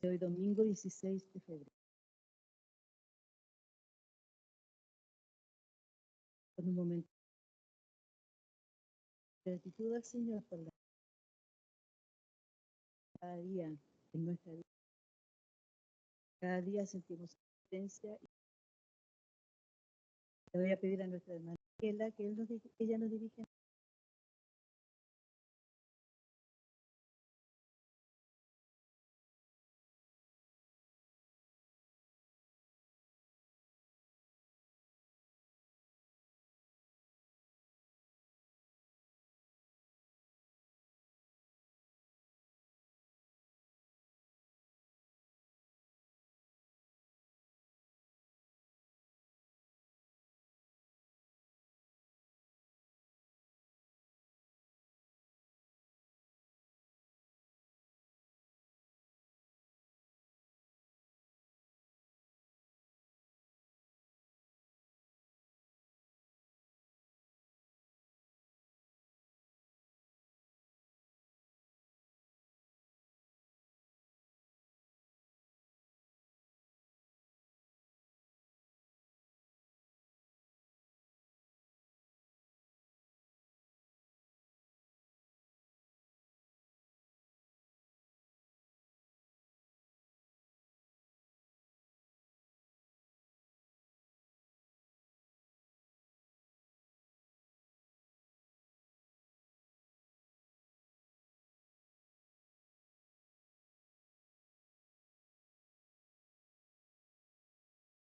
de hoy domingo 16 de febrero. Por un momento, gratitud al Señor por la cada día en nuestra vida. Cada día sentimos su presencia. Le voy a pedir a nuestra hermana Ella que ella nos dirige.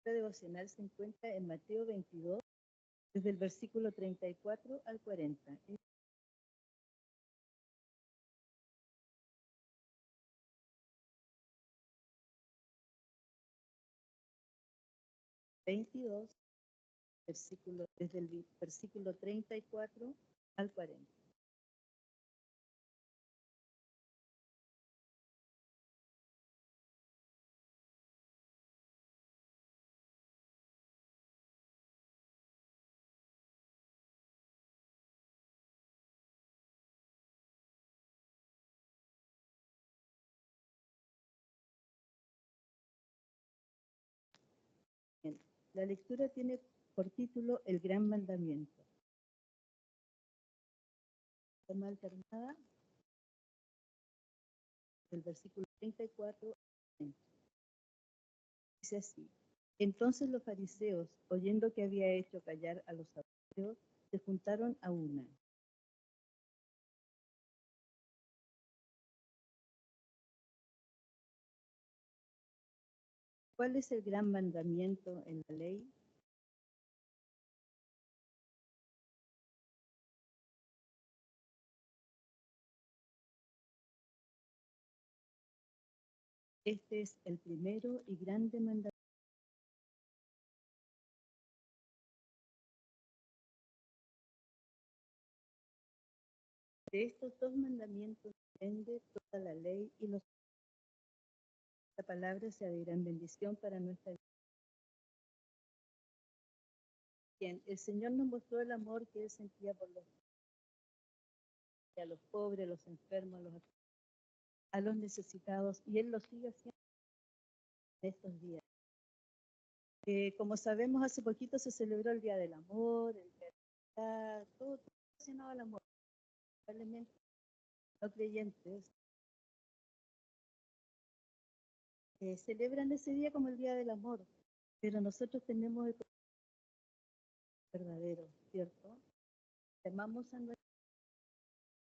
La devocional se encuentra en Mateo 22, desde el versículo 34 al 40. 22, desde el versículo 34 al 40. Bien. La lectura tiene por título El Gran Mandamiento. Toma alternada del versículo 34 al 40. Dice así: Entonces los fariseos, oyendo que había hecho callar a los saduceos, se juntaron a una. ¿Cuál es el gran mandamiento en la ley? Este es el primero y grande mandamiento. De estos dos mandamientos depende toda la ley y los. Esta palabra sea de gran bendición para nuestra vida. Bien, el Señor nos mostró el amor que Él sentía por a los pobres, a los enfermos, a los necesitados, y Él lo sigue haciendo en estos días. Como sabemos, hace poquito se celebró el Día del Amor, el Día de la Amistad, todo relacionado al amor. Probablemente no creyentes celebran ese día como el Día del Amor, pero nosotros tenemos el verdadero, ¿cierto? Amamos a nuestro,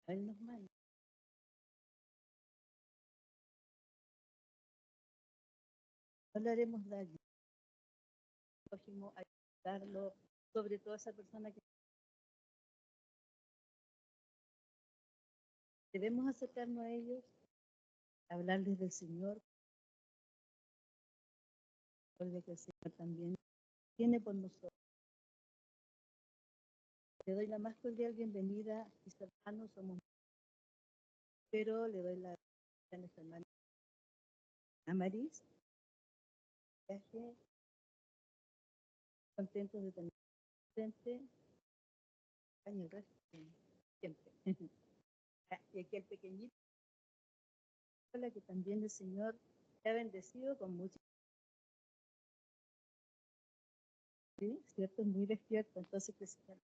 Él nos manda. No le haremos daño, prójimo, ayudarlo, sobre todo a esa persona que debemos acercarnos a ellos, hablarles del Señor, porque el Señor también tiene por nosotros. Le doy la más cordial bienvenida, mis hermanos, somos, pero le doy la a nuestra hermana Amaris, contentos de tener presente, y el resto, siempre. Y aquí el pequeñito, que también el Señor ha bendecido con mucho. ¿Sí? ¿Cierto? Es muy despierto, entonces precisamente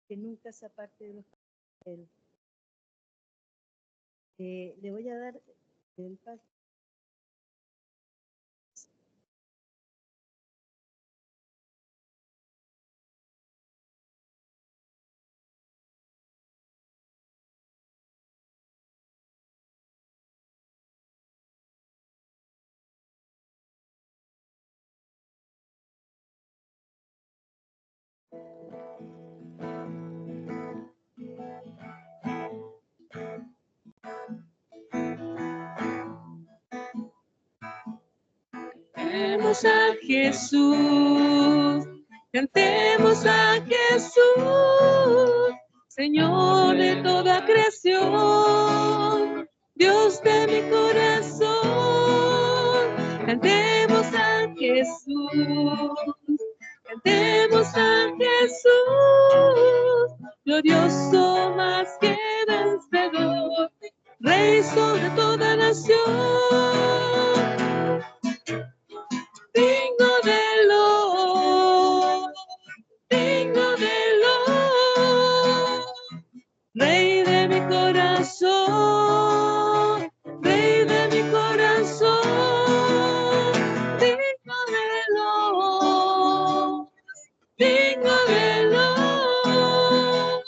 que nunca se aparte de los él. Le voy a dar el paso. Cantemos a Jesús, cantemos a Jesús, Señor de toda creación, Dios de mi corazón. Cantemos a Jesús, cantemos a Jesús, glorioso más que vencedor, Rey sobre toda nación. Digno del honor, digno del honor, Rey de mi corazón, Rey de mi corazón, digno del honor, digno del honor,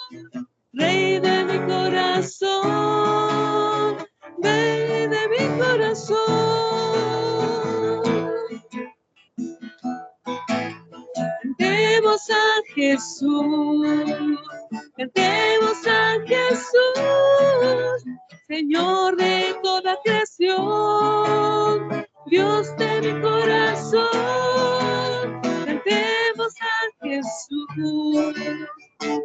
Rey de mi corazón, Rey de mi corazón. Cantemos a Jesús, cantemos a Jesús, Señor de toda creación, Dios de mi corazón. Cantemos a Jesús,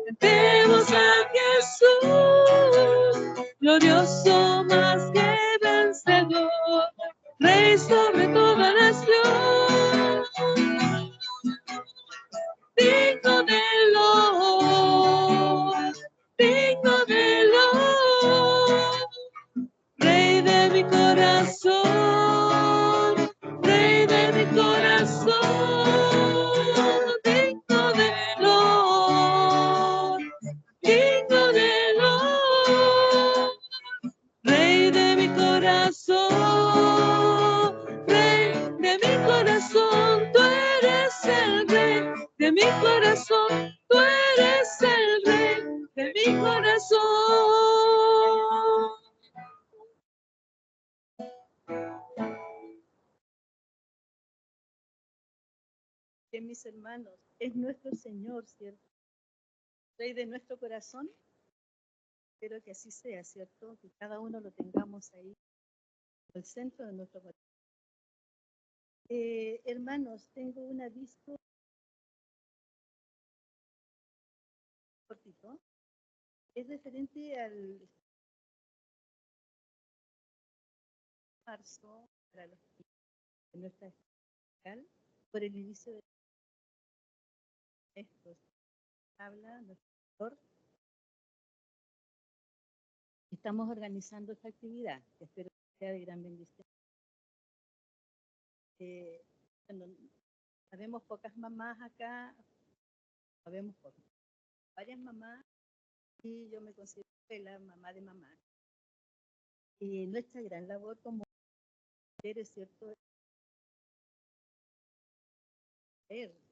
cantemos a Jesús, glorioso más que vencedor, Rey sobre toda nación. Digno del honor, digno del honor, Rey de mi corazón, Rey de mi corazón, digno del honor, digno del honor, Rey de mi corazón, Rey de mi corazón, tú eres el Rey de mi corazón, tú eres el Rey de mi corazón. Que mis hermanos, es nuestro Señor, ¿cierto? Rey de nuestro corazón. Espero que así sea, ¿cierto? Que cada uno lo tengamos ahí, el centro de nuestro corazón. Hermanos, tengo un aviso cortito. Es referente al marzo para los de nuestra escuela por el inicio de estos. Habla nuestro doctor. Estamos organizando esta actividad, que espero que sea de gran bendición. Bueno, sabemos pocas mamás acá, sabemos pocas, varias mamás, y yo me considero la mamá de mamá. Y nuestra gran labor como mujeres, ¿cierto?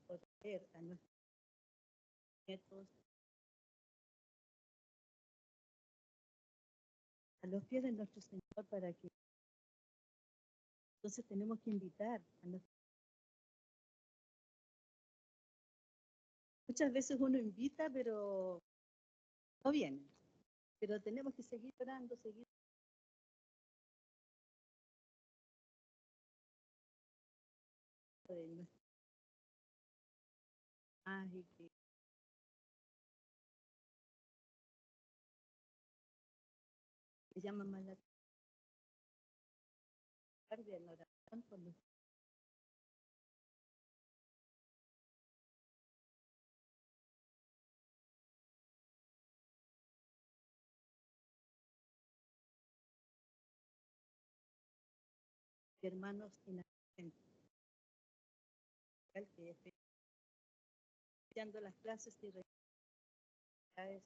Proteger a nuestros nietos, a los pies de nuestro Señor, para que entonces tenemos que invitar a nuestros. Muchas veces uno invita, pero no viene. Pero tenemos que seguir orando, seguir de nuestras y que llaman más la tarde en oración por los hermanos inasistentes, que estén iniciando las clases y actividades.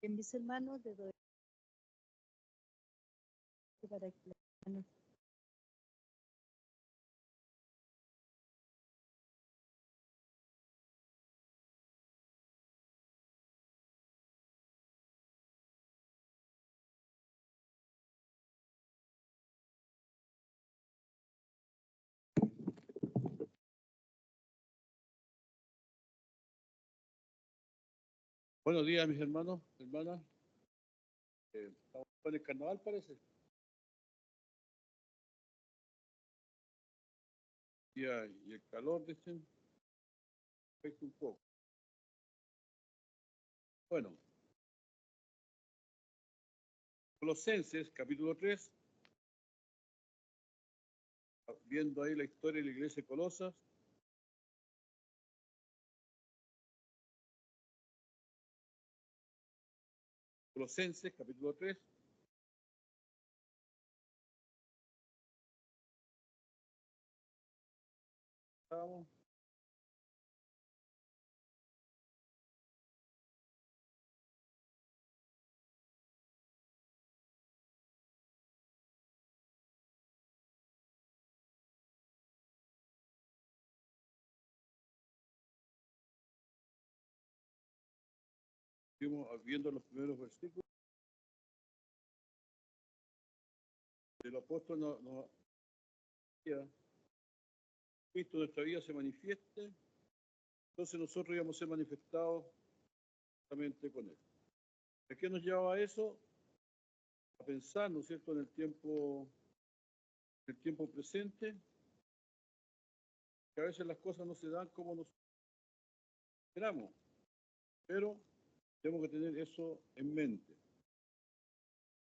En mis hermanos le doy para que los hermanos Buenos días, mis hermanos, hermanas. Estamos con el carnaval, parece. Y el calor, dicen, afecta un poco. Bueno, Colosenses, capítulo 3, viendo ahí la historia de la iglesia de Colosas. Colosenses, capítulo 3. Vamos. Estuvimos viendo los primeros versículos. El apóstol nos Cristo en nuestra vida se manifieste, entonces nosotros íbamos a ser manifestados justamente con él. ¿A qué nos llevaba a eso? A pensar, ¿no es cierto?, en el tiempo presente, que a veces las cosas no se dan como nos esperamos, pero tenemos que tener eso en mente.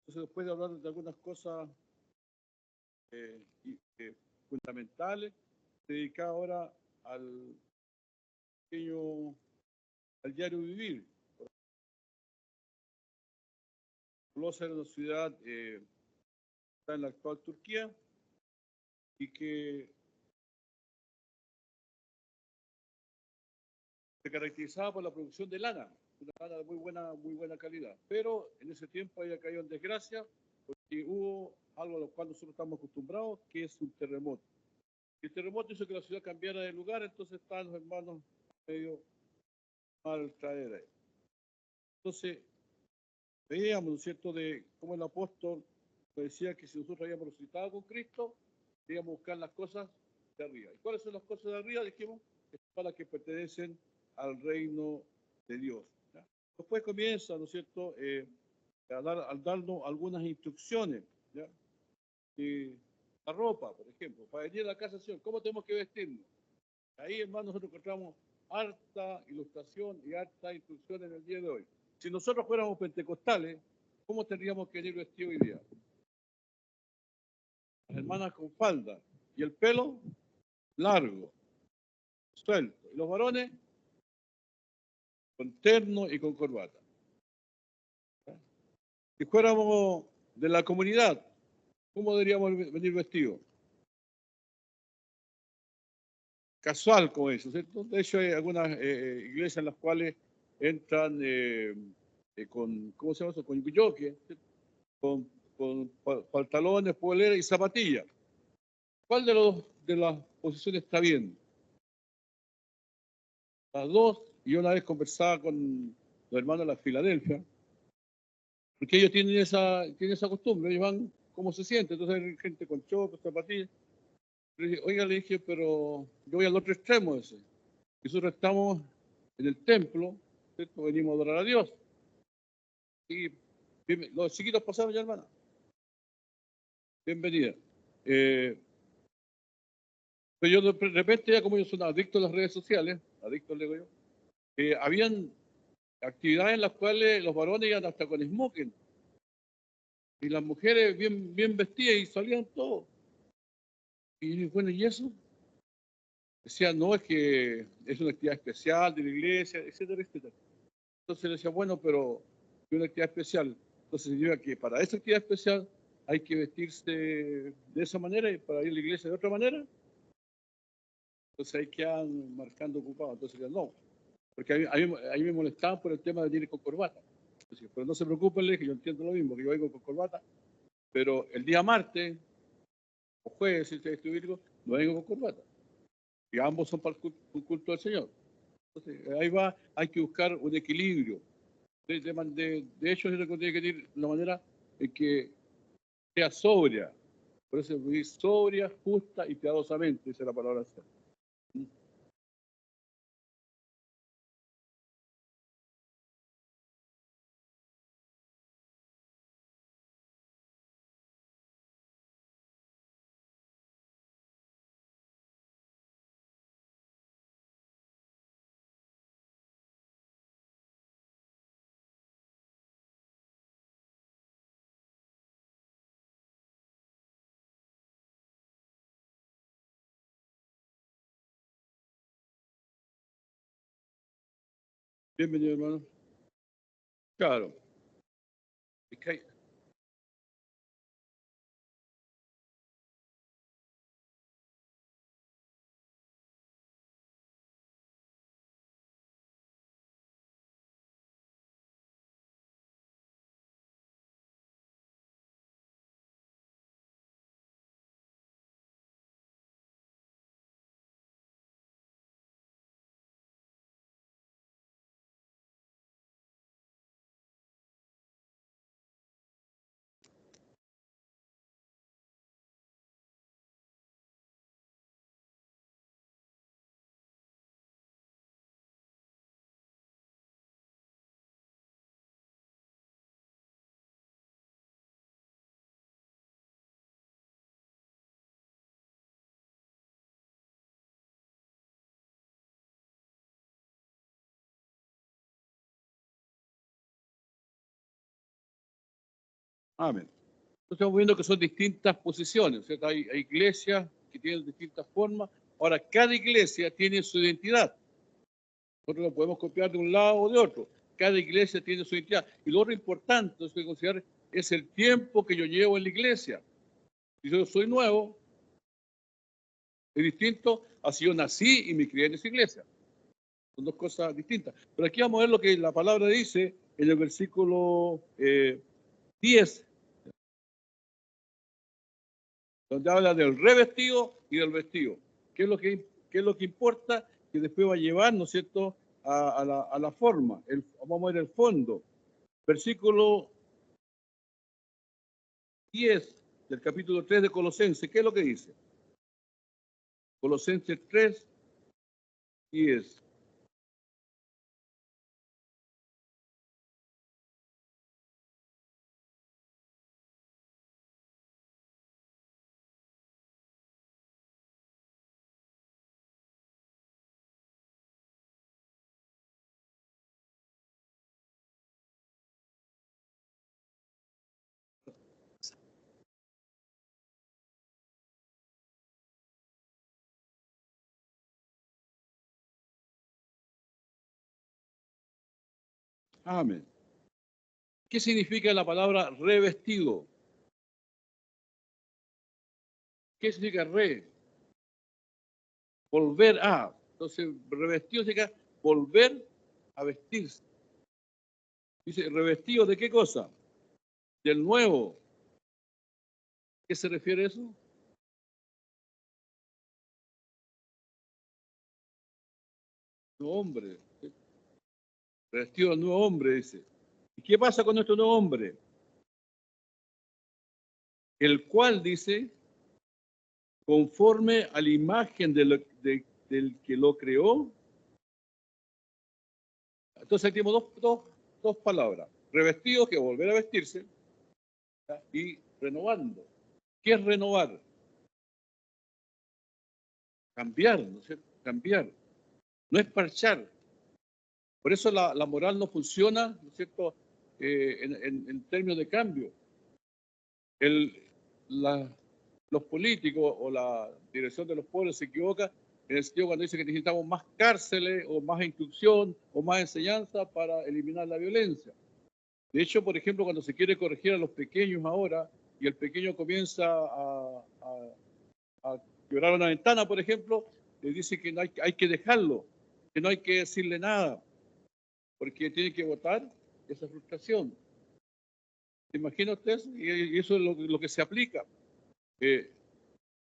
Entonces, después de hablar de algunas cosas fundamentales, se dedica ahora al diario vivir. Colosas era una ciudad está en la actual Turquía y que se caracterizaba por la producción de lana, una lana de muy buena calidad. Pero en ese tiempo había caído en desgracia porque hubo algo a lo cual nosotros estamos acostumbrados, que es un terremoto. El terremoto hizo que la ciudad cambiara de lugar, entonces estaban los hermanos medio mal traer ahí. Entonces, veíamos, ¿no es cierto?, de cómo el apóstol decía que si nosotros habíamos resucitado con Cristo, debíamos buscar las cosas de arriba. ¿Y cuáles son las cosas de arriba? Dijimos, que son las que pertenecen al reino de Dios. ¿Ya? Después comienza, ¿no es cierto?, al darnos algunas instrucciones. ¿Ya? La ropa, por ejemplo, para venir a la casa del Señor, ¿cómo tenemos que vestirnos? Ahí, hermanos, nosotros encontramos harta ilustración y harta instrucción en el día de hoy. Si nosotros fuéramos pentecostales, ¿cómo tendríamos que ir vestidos hoy día? Las hermanas con falda y el pelo largo, suelto. Y los varones con terno y con corbata. Si fuéramos de la comunidad, ¿cómo deberíamos venir vestidos? Casual, como eso, ¿cierto? De hecho, hay algunas iglesias en las cuales entran con, ¿cómo se llama eso? Con guilloque, con pantalones, poleras y zapatillas. ¿Cuál de las posiciones está bien? Las dos, y yo una vez conversaba con los hermanos de la Filadelfia, porque ellos tienen esa costumbre, ellos van como se siente, entonces hay gente con chocos, zapatillas. Le dije, oiga, le dije, pero yo voy al otro extremo de ese. Nosotros estamos en el templo, ¿cierto? Venimos a adorar a Dios. Y los chiquitos pasaron ya, hermana. Bienvenida. Pero yo de repente, ya como yo soy adicto a las redes sociales, adicto le digo yo, habían actividades en las cuales los varones iban hasta con smoking y las mujeres bien vestidas y salían todos. Y bueno, ¿y eso? Decían, no, es que es una actividad especial de la iglesia, etcétera, etcétera. Entonces le decía, bueno, pero es una actividad especial. Entonces significa que para esa actividad especial hay que vestirse de esa manera y para ir a la iglesia de otra manera. Entonces ahí quedan marcando ocupados. Entonces no, porque a mí me molestaban por el tema de ir con corbata. Entonces, pero no se preocupen, le dije, yo entiendo lo mismo, que yo vengo con corbata, pero el día martes o jueves, si estoy bíblico, no vengo con corbata. Y ambos son para el culto del Señor. Entonces, ahí va, hay que buscar un equilibrio. De hecho, es lo que tiene que ir de una manera en que sea sobria. Por eso vivir sobria, justa y piadosamente, esa es la palabra. Bienvenido, hermano. Claro. Es que amén. Entonces estamos viendo que son distintas posiciones, ¿cierto? Hay iglesias que tienen distintas formas. Ahora, cada iglesia tiene su identidad. Nosotros lo podemos copiar de un lado o de otro. Cada iglesia tiene su identidad. Y lo otro importante es que considerar es el tiempo que yo llevo en la iglesia. Si yo soy nuevo, es distinto a si yo nací y me crié en esa iglesia. Son dos cosas distintas. Pero aquí vamos a ver lo que la palabra dice en el versículo 10, donde habla del revestido y del vestido. ¿Qué es lo que importa? Que después va a llevar, ¿no es cierto?, a la forma. Vamos a ver el fondo. Versículo 10 del capítulo 3 de Colosenses. ¿Qué es lo que dice? Colosenses 3, 10. Amén. ¿Qué significa la palabra revestido? ¿Qué significa re? Volver a. Entonces, revestido significa volver a vestirse. Dice, ¿revestido de qué cosa? Del nuevo. ¿Qué se refiere a eso? Nuevo hombre. Revestido del nuevo hombre, dice. ¿Y qué pasa con nuestro nuevo hombre? El cual, dice, conforme a la imagen del que lo creó. Entonces aquí tenemos dos palabras. Revestido, que volver a vestirse, ¿ya? Y renovando. ¿Qué es renovar? Cambiar, ¿no es cierto? Cambiar. No es parchar. Por eso la moral no funciona, ¿no es cierto?, en términos de cambio. Los políticos o la dirección de los pueblos se equivoca en el sentido cuando dice que necesitamos más cárceles o más instrucción o más enseñanza para eliminar la violencia. De hecho, por ejemplo, cuando se quiere corregir a los pequeños ahora y el pequeño comienza a quebrar una ventana, por ejemplo, le dice que no hay que dejarlo, que no hay que decirle nada, porque tiene que votar esa frustración. ¿Se imagina usted? Y eso es lo que se aplica.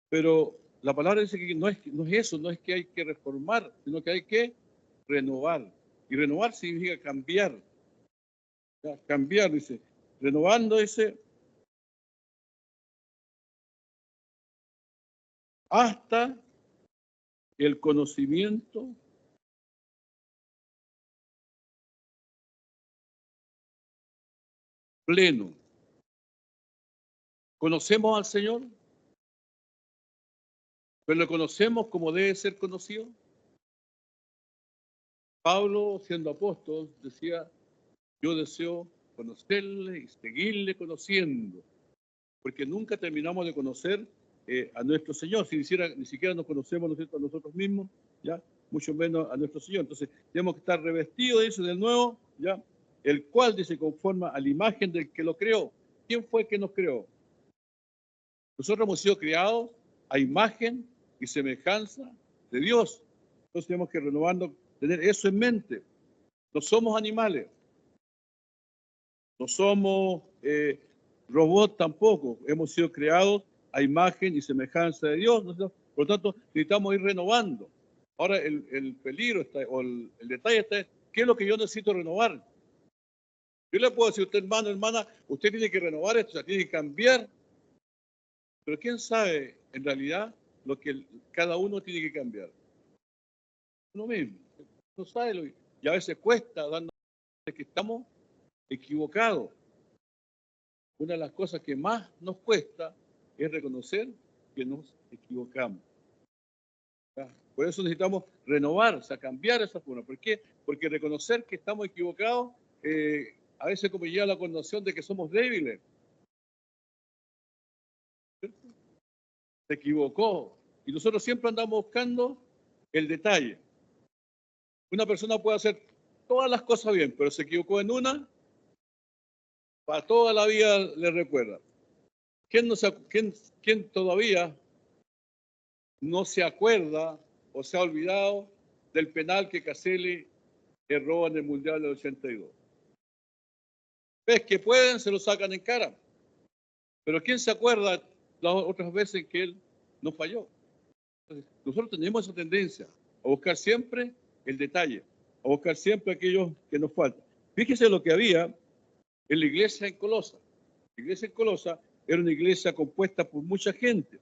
Pero la palabra dice que no es eso, no es que hay que reformar, sino que hay que renovar. Y renovar significa cambiar. ¿Ya? Cambiar, dice. Renovando, dice, hasta el conocimiento pleno. ¿Conocemos al Señor? ¿Pero lo conocemos como debe ser conocido? Pablo, siendo apóstol, decía, yo deseo conocerle y seguirle conociendo, porque nunca terminamos de conocer a nuestro Señor. Si ni siquiera nos conocemos, ¿no es cierto?, a nosotros mismos, ¿ya? Mucho menos a nuestro Señor. Entonces, tenemos que estar revestidos, dice, del nuevo, ¿ya? El cual, dice, conforma a la imagen del que lo creó. ¿Quién fue el que nos creó? Nosotros hemos sido creados a imagen y semejanza de Dios. Entonces tenemos que renovando, tener eso en mente. No somos animales, no somos robots tampoco. Hemos sido creados a imagen y semejanza de Dios. ¿No? Por lo tanto, necesitamos ir renovando. Ahora el peligro está, o el detalle está, ¿qué es lo que yo necesito renovar? Yo le puedo decir a usted, hermano, hermana, usted tiene que renovar esto, o sea, tiene que cambiar. Pero quién sabe en realidad lo que cada uno tiene que cambiar. Uno mismo. No sabe y a veces cuesta darnos cuenta que estamos equivocados. Una de las cosas que más nos cuesta es reconocer que nos equivocamos. ¿Ya? Por eso necesitamos renovar, o sea, cambiar esa forma. ¿Por qué? Porque reconocer que estamos equivocados a veces como lleva la connotación de que somos débiles. ¿Cierto? Se equivocó. Y nosotros siempre andamos buscando el detalle. Una persona puede hacer todas las cosas bien, pero se equivocó en una, para toda la vida le recuerda. ¿Quién todavía no se acuerda o se ha olvidado del penal que Caselli erró en el Mundial del 82? ¿Ves que pueden? Se lo sacan en cara. Pero ¿quién se acuerda las otras veces que él no falló? Entonces, nosotros tenemos esa tendencia a buscar siempre el detalle, a buscar siempre aquello que nos falta. Fíjese lo que había en la iglesia en Colosa. La iglesia en Colosa era una iglesia compuesta por mucha gente.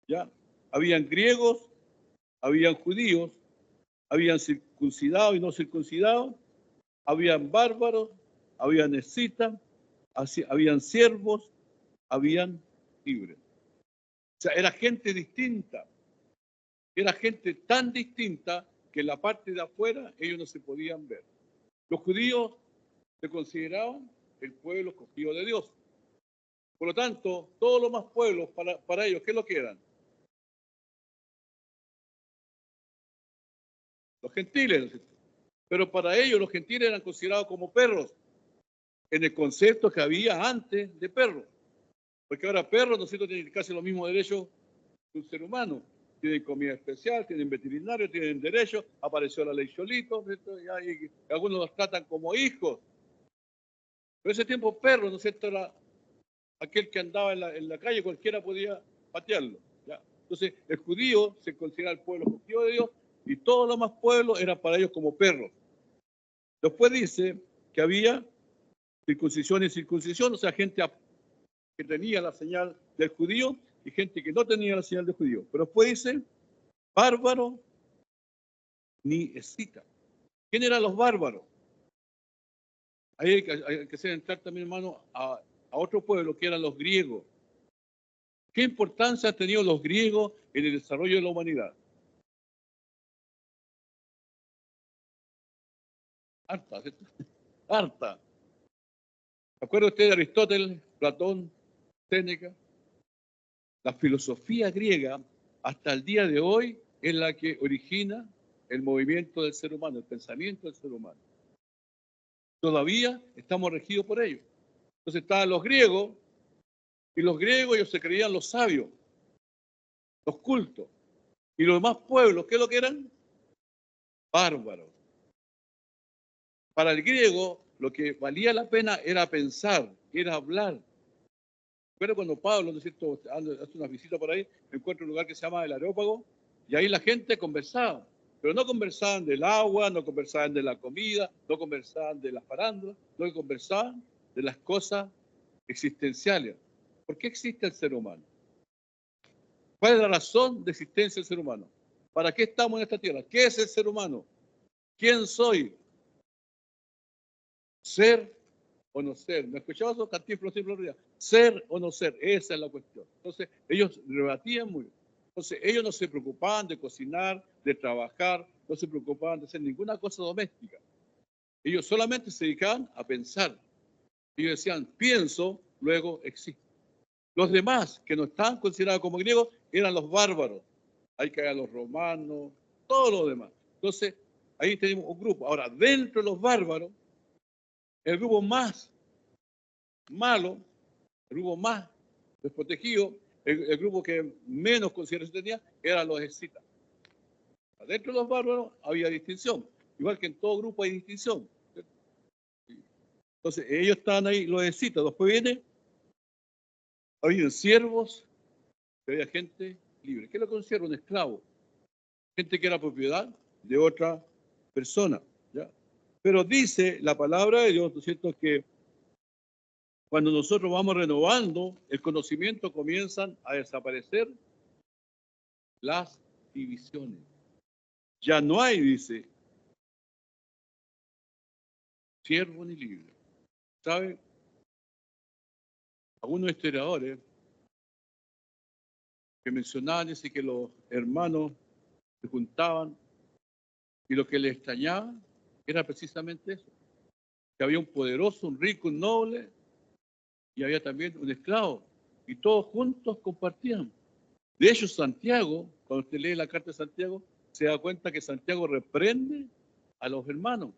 ¿Ya? Habían griegos, habían judíos, habían circuncidados y no circuncidados, habían bárbaros, habían escitas, habían siervos, habían libres. O sea, era gente distinta. Era gente tan distinta que en la parte de afuera ellos no se podían ver. Los judíos se consideraban el pueblo escogido de Dios. Por lo tanto, todos los más pueblos para ellos, ¿qué es lo que eran? Los gentiles. Pero para ellos los gentiles eran considerados como perros, en el concepto que había antes de perros. Porque ahora perros, ¿no es cierto?, tienen casi los mismos derechos que un ser humano. Tienen comida especial, tienen veterinario, tienen derechos. Apareció la ley Cholito, y algunos los tratan como hijos. Pero ese tiempo perro, ¿no es cierto?, era aquel que andaba en la calle, cualquiera podía patearlo. ¿Ya? Entonces, el judío se considera el pueblo escogido de Dios y todos los demás pueblos eran para ellos como perros. Después dice que había circuncisión y circuncisión, o sea, gente que tenía la señal del judío y gente que no tenía la señal del judío. Pero después dice, bárbaro ni escita. ¿Quién eran los bárbaros? Ahí hay que hacer entrar también, hermano, a otro pueblo que eran los griegos. ¿Qué importancia han tenido los griegos en el desarrollo de la humanidad? Harta, ¿cierto? Harta. ¿Se acuerda usted de Aristóteles, Platón, Séneca? La filosofía griega, hasta el día de hoy, es la que origina el movimiento del ser humano, el pensamiento del ser humano. Todavía estamos regidos por ellos. Entonces estaban los griegos, y los griegos ellos se creían los sabios, los cultos. Y los demás pueblos, ¿qué es lo que eran? Bárbaros. Para el griego, lo que valía la pena era pensar, era hablar. Pero cuando Pablo, ¿no es cierto?, hace una visita por ahí, encuentra un lugar que se llama el Areópago, y ahí la gente conversaba. Pero no conversaban del agua, no conversaban de la comida, no conversaban de las farándulas, no conversaban de las cosas existenciales. ¿Por qué existe el ser humano? ¿Cuál es la razón de existencia del ser humano? ¿Para qué estamos en esta tierra? ¿Qué es el ser humano? ¿Quién soy? ¿Ser o no ser? ¿Me escuchabas esos Cantinflas siempre? ¿Ser o no ser? Esa es la cuestión. Entonces, ellos rebatían muy bien. Entonces, ellos no se preocupaban de cocinar, de trabajar, no se preocupaban de hacer ninguna cosa doméstica. Ellos solamente se dedicaban a pensar. Ellos decían, pienso, luego existo. Los demás, que no estaban considerados como griegos, eran los bárbaros. Hay que los romanos, todos los demás. Entonces, ahí tenemos un grupo. Ahora, dentro de los bárbaros, el grupo más malo, el grupo más desprotegido, el grupo que menos consideración tenía, eran los escitas. Dentro de los bárbaros había distinción, igual que en todo grupo hay distinción. Entonces, ellos estaban ahí, los escitas. Después había siervos, había gente libre. ¿Qué es lo que es un siervo? Un esclavo. Gente que era propiedad de otra persona. ¿Ya? Pero dice la palabra de Dios, ¿no es cierto?, que cuando nosotros vamos renovando el conocimiento comienzan a desaparecer las divisiones. Ya no hay, dice, siervo ni libre. ¿Sabe? Algunos historiadores que mencionaban, dice que los hermanos se juntaban y lo que les extrañaba era precisamente eso, que había un poderoso, un rico, un noble y había también un esclavo y todos juntos compartían. De hecho, Santiago, cuando usted lee la carta de Santiago, se da cuenta que Santiago reprende a los hermanos.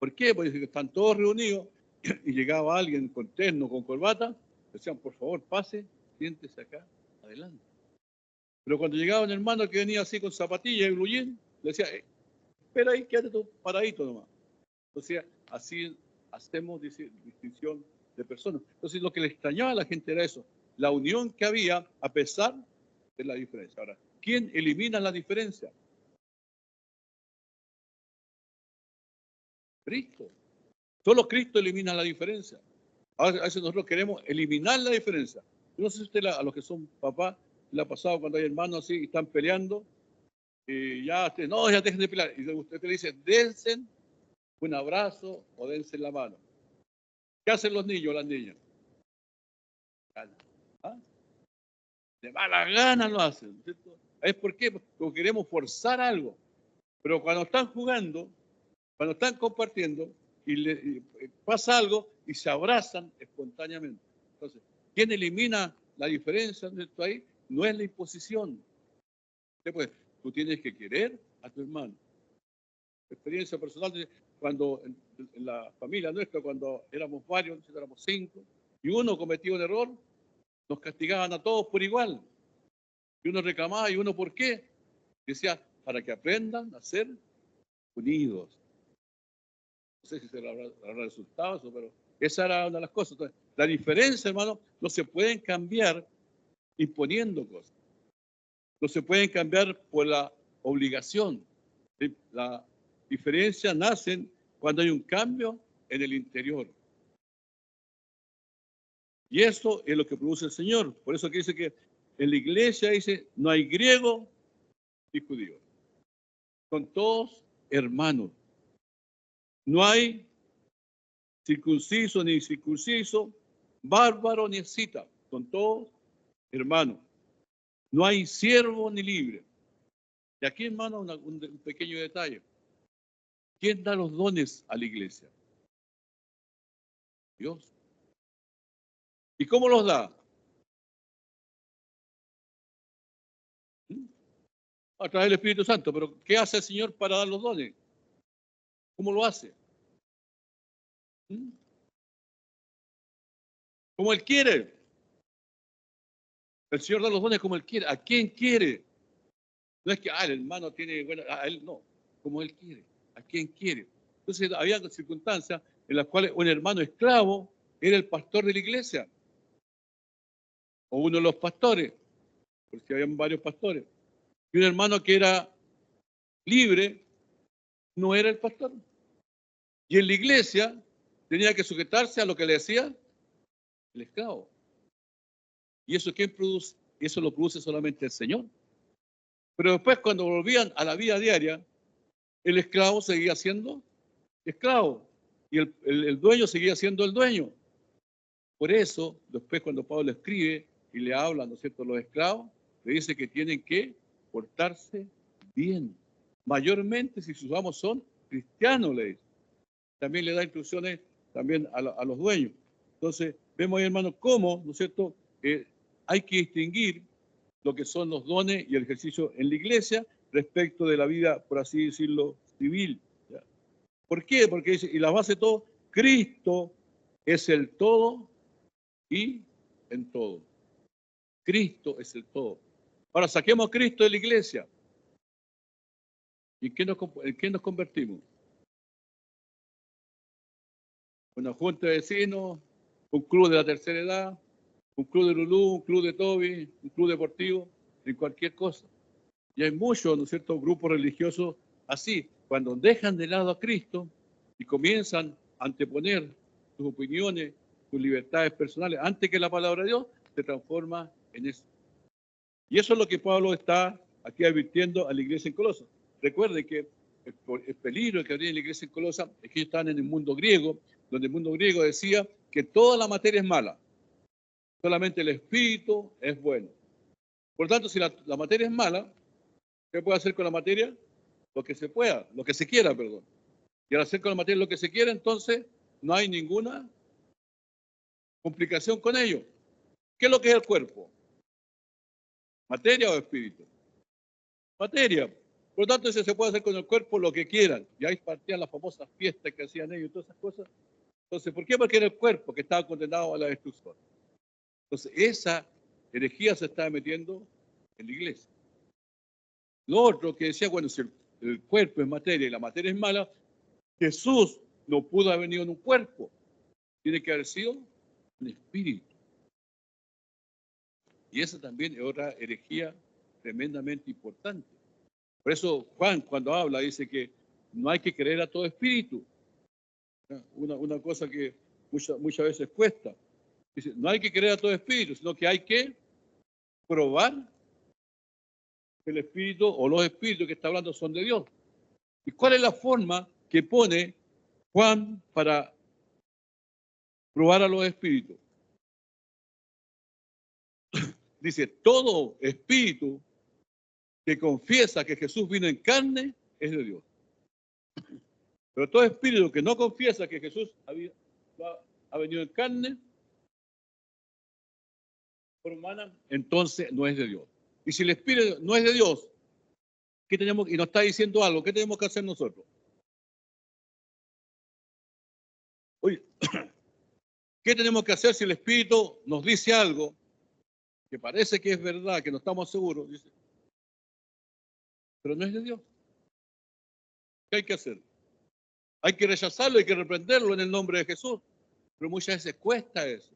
¿Por qué? Porque están todos reunidos y llegaba alguien con terno, con corbata, decían, por favor, pase, siéntese acá, adelante. Pero cuando llegaba un hermano que venía así con zapatillas y blue jean, le decía, espera ahí, quédate tú paradito nomás. Entonces, así hacemos distinción de personas. Entonces, lo que le extrañaba a la gente era eso, la unión que había a pesar de la diferencia. Ahora, ¿quién elimina la diferencia? Cristo. Solo Cristo elimina la diferencia. A veces nosotros queremos eliminar la diferencia. Yo no sé si usted, a los que son papás, le ha pasado cuando hay hermanos así y están peleando, y ya, no, ya dejen de pelear. Y usted le dice, dense un abrazo o dense la mano. ¿Qué hacen los niños o las niñas? ¿Ah? De mala gana lo hacen, ¿cierto? ¿Es por qué? Porque queremos forzar algo. Pero cuando están jugando, cuando están compartiendo, y pasa algo y se abrazan espontáneamente. Entonces, ¿quién elimina la diferencia ¿cierto? Ahí? No es la imposición. Después, tú tienes que querer a tu hermano. experiencia personal, cuando en la familia nuestra, cuando éramos varios, éramos 5, y uno cometía un error, nos castigaban a todos por igual. Y uno reclamaba, y uno, ¿por qué? Decía, para que aprendan a ser unidos. No sé si se habrá resultado eso, pero esa era una de las cosas. Entonces, la diferencia, hermano, no se pueden cambiar imponiendo cosas. No se pueden cambiar por la obligación. La diferencia nace cuando hay un cambio en el interior. Y eso es lo que produce el Señor. Por eso que dice que en la iglesia dice, no hay griego ni judío. Son todos hermanos. No hay circunciso ni incircunciso, bárbaro ni escita. Son todos hermanos. No hay siervo ni libre. Y aquí, hermano, un pequeño detalle. ¿Quién da los dones a la iglesia? Dios. ¿Y cómo los da? A través del Espíritu Santo. Pero ¿qué hace el Señor para dar los dones? ¿Cómo lo hace? Como Él quiere. El Señor da los dones como Él quiere. ¿A quién quiere? No es que, el hermano tiene, bueno, a él no. Como Él quiere. ¿A quién quiere? Entonces, había circunstancias en las cuales un hermano esclavo era el pastor de la iglesia. O uno de los pastores. Porque habían varios pastores. Y un hermano que era libre no era el pastor. Y en la iglesia tenía que sujetarse a lo que le decía el esclavo. ¿Y eso quién produce? Eso lo produce solamente el Señor. Pero después, cuando volvían a la vida diaria, el esclavo seguía siendo esclavo y el dueño seguía siendo el dueño. Por eso, después cuando Pablo escribe y le habla, ¿no es cierto?, a los esclavos, le dice que tienen que portarse bien. Mayormente si sus amos son cristianos, le dice. También le da instrucciones también a los dueños. Entonces, vemos ahí, hermanos, cómo, ¿no es cierto?, hay que distinguir lo que son los dones y el ejercicio en la iglesia respecto de la vida, por así decirlo, civil. ¿Ya? ¿Por qué? Porque dice, y la base de todo, Cristo es el todo y en todo. Cristo es el todo. Ahora, saquemos a Cristo de la iglesia. ¿Y en qué nos convertimos? Una junta de vecinos, un club de la tercera edad, un club de Lulú, un club de Toby, un club deportivo, en cualquier cosa. Y hay muchos, ¿no es cierto?, grupos religiosos así, cuando dejan de lado a Cristo y comienzan a anteponer sus opiniones, sus libertades personales, antes que la palabra de Dios, se transforma en eso. Y eso es lo que Pablo está aquí advirtiendo a la iglesia en Colosas. Recuerden que el peligro que habría en la iglesia en Colosas es que ellos estaban en el mundo griego, donde el mundo griego decía que toda la materia es mala, solamente el espíritu es bueno. Por tanto, si la materia es mala, ¿qué puede hacer con la materia? Lo que se pueda, lo que se quiera, perdón. Y al hacer con la materia lo que se quiera, entonces no hay ninguna complicación con ello. ¿Qué es lo que es el cuerpo? ¿Materia o espíritu? Materia. Por lo tanto, se puede hacer con el cuerpo lo que quieran. Y ahí partían las famosas fiestas que hacían ellos y todas esas cosas. Entonces, ¿por qué? Porque era el cuerpo que estaba condenado a la destrucción. Entonces, esa herejía se estaba metiendo en la iglesia. Lo otro que decía, bueno, si el cuerpo es materia y la materia es mala, Jesús no pudo haber venido en un cuerpo. Tiene que haber sido un espíritu. Y esa también es otra herejía tremendamente importante. Por eso Juan, cuando habla, dice que no hay que creer a todo espíritu. Una cosa que muchas veces cuesta. Dice, no hay que creer a todo espíritu, sino que hay que probar que el espíritu o los espíritus que está hablando son de Dios. ¿Y cuál es la forma que pone Juan para probar a los espíritus? Dice, todo espíritu que confiesa que Jesús vino en carne es de Dios. Pero todo espíritu que no confiesa que Jesús ha venido en carne, por humana, entonces no es de Dios. Y si el espíritu no es de Dios, ¿qué tenemos? Y nos está diciendo algo, ¿qué tenemos que hacer nosotros? Oye, ¿qué tenemos que hacer si el Espíritu nos dice algo que parece que es verdad, que no estamos seguros? Dice, pero no es de Dios. ¿Qué hay que hacer? Hay que rechazarlo, hay que reprenderlo en el nombre de Jesús. Pero muchas veces cuesta eso.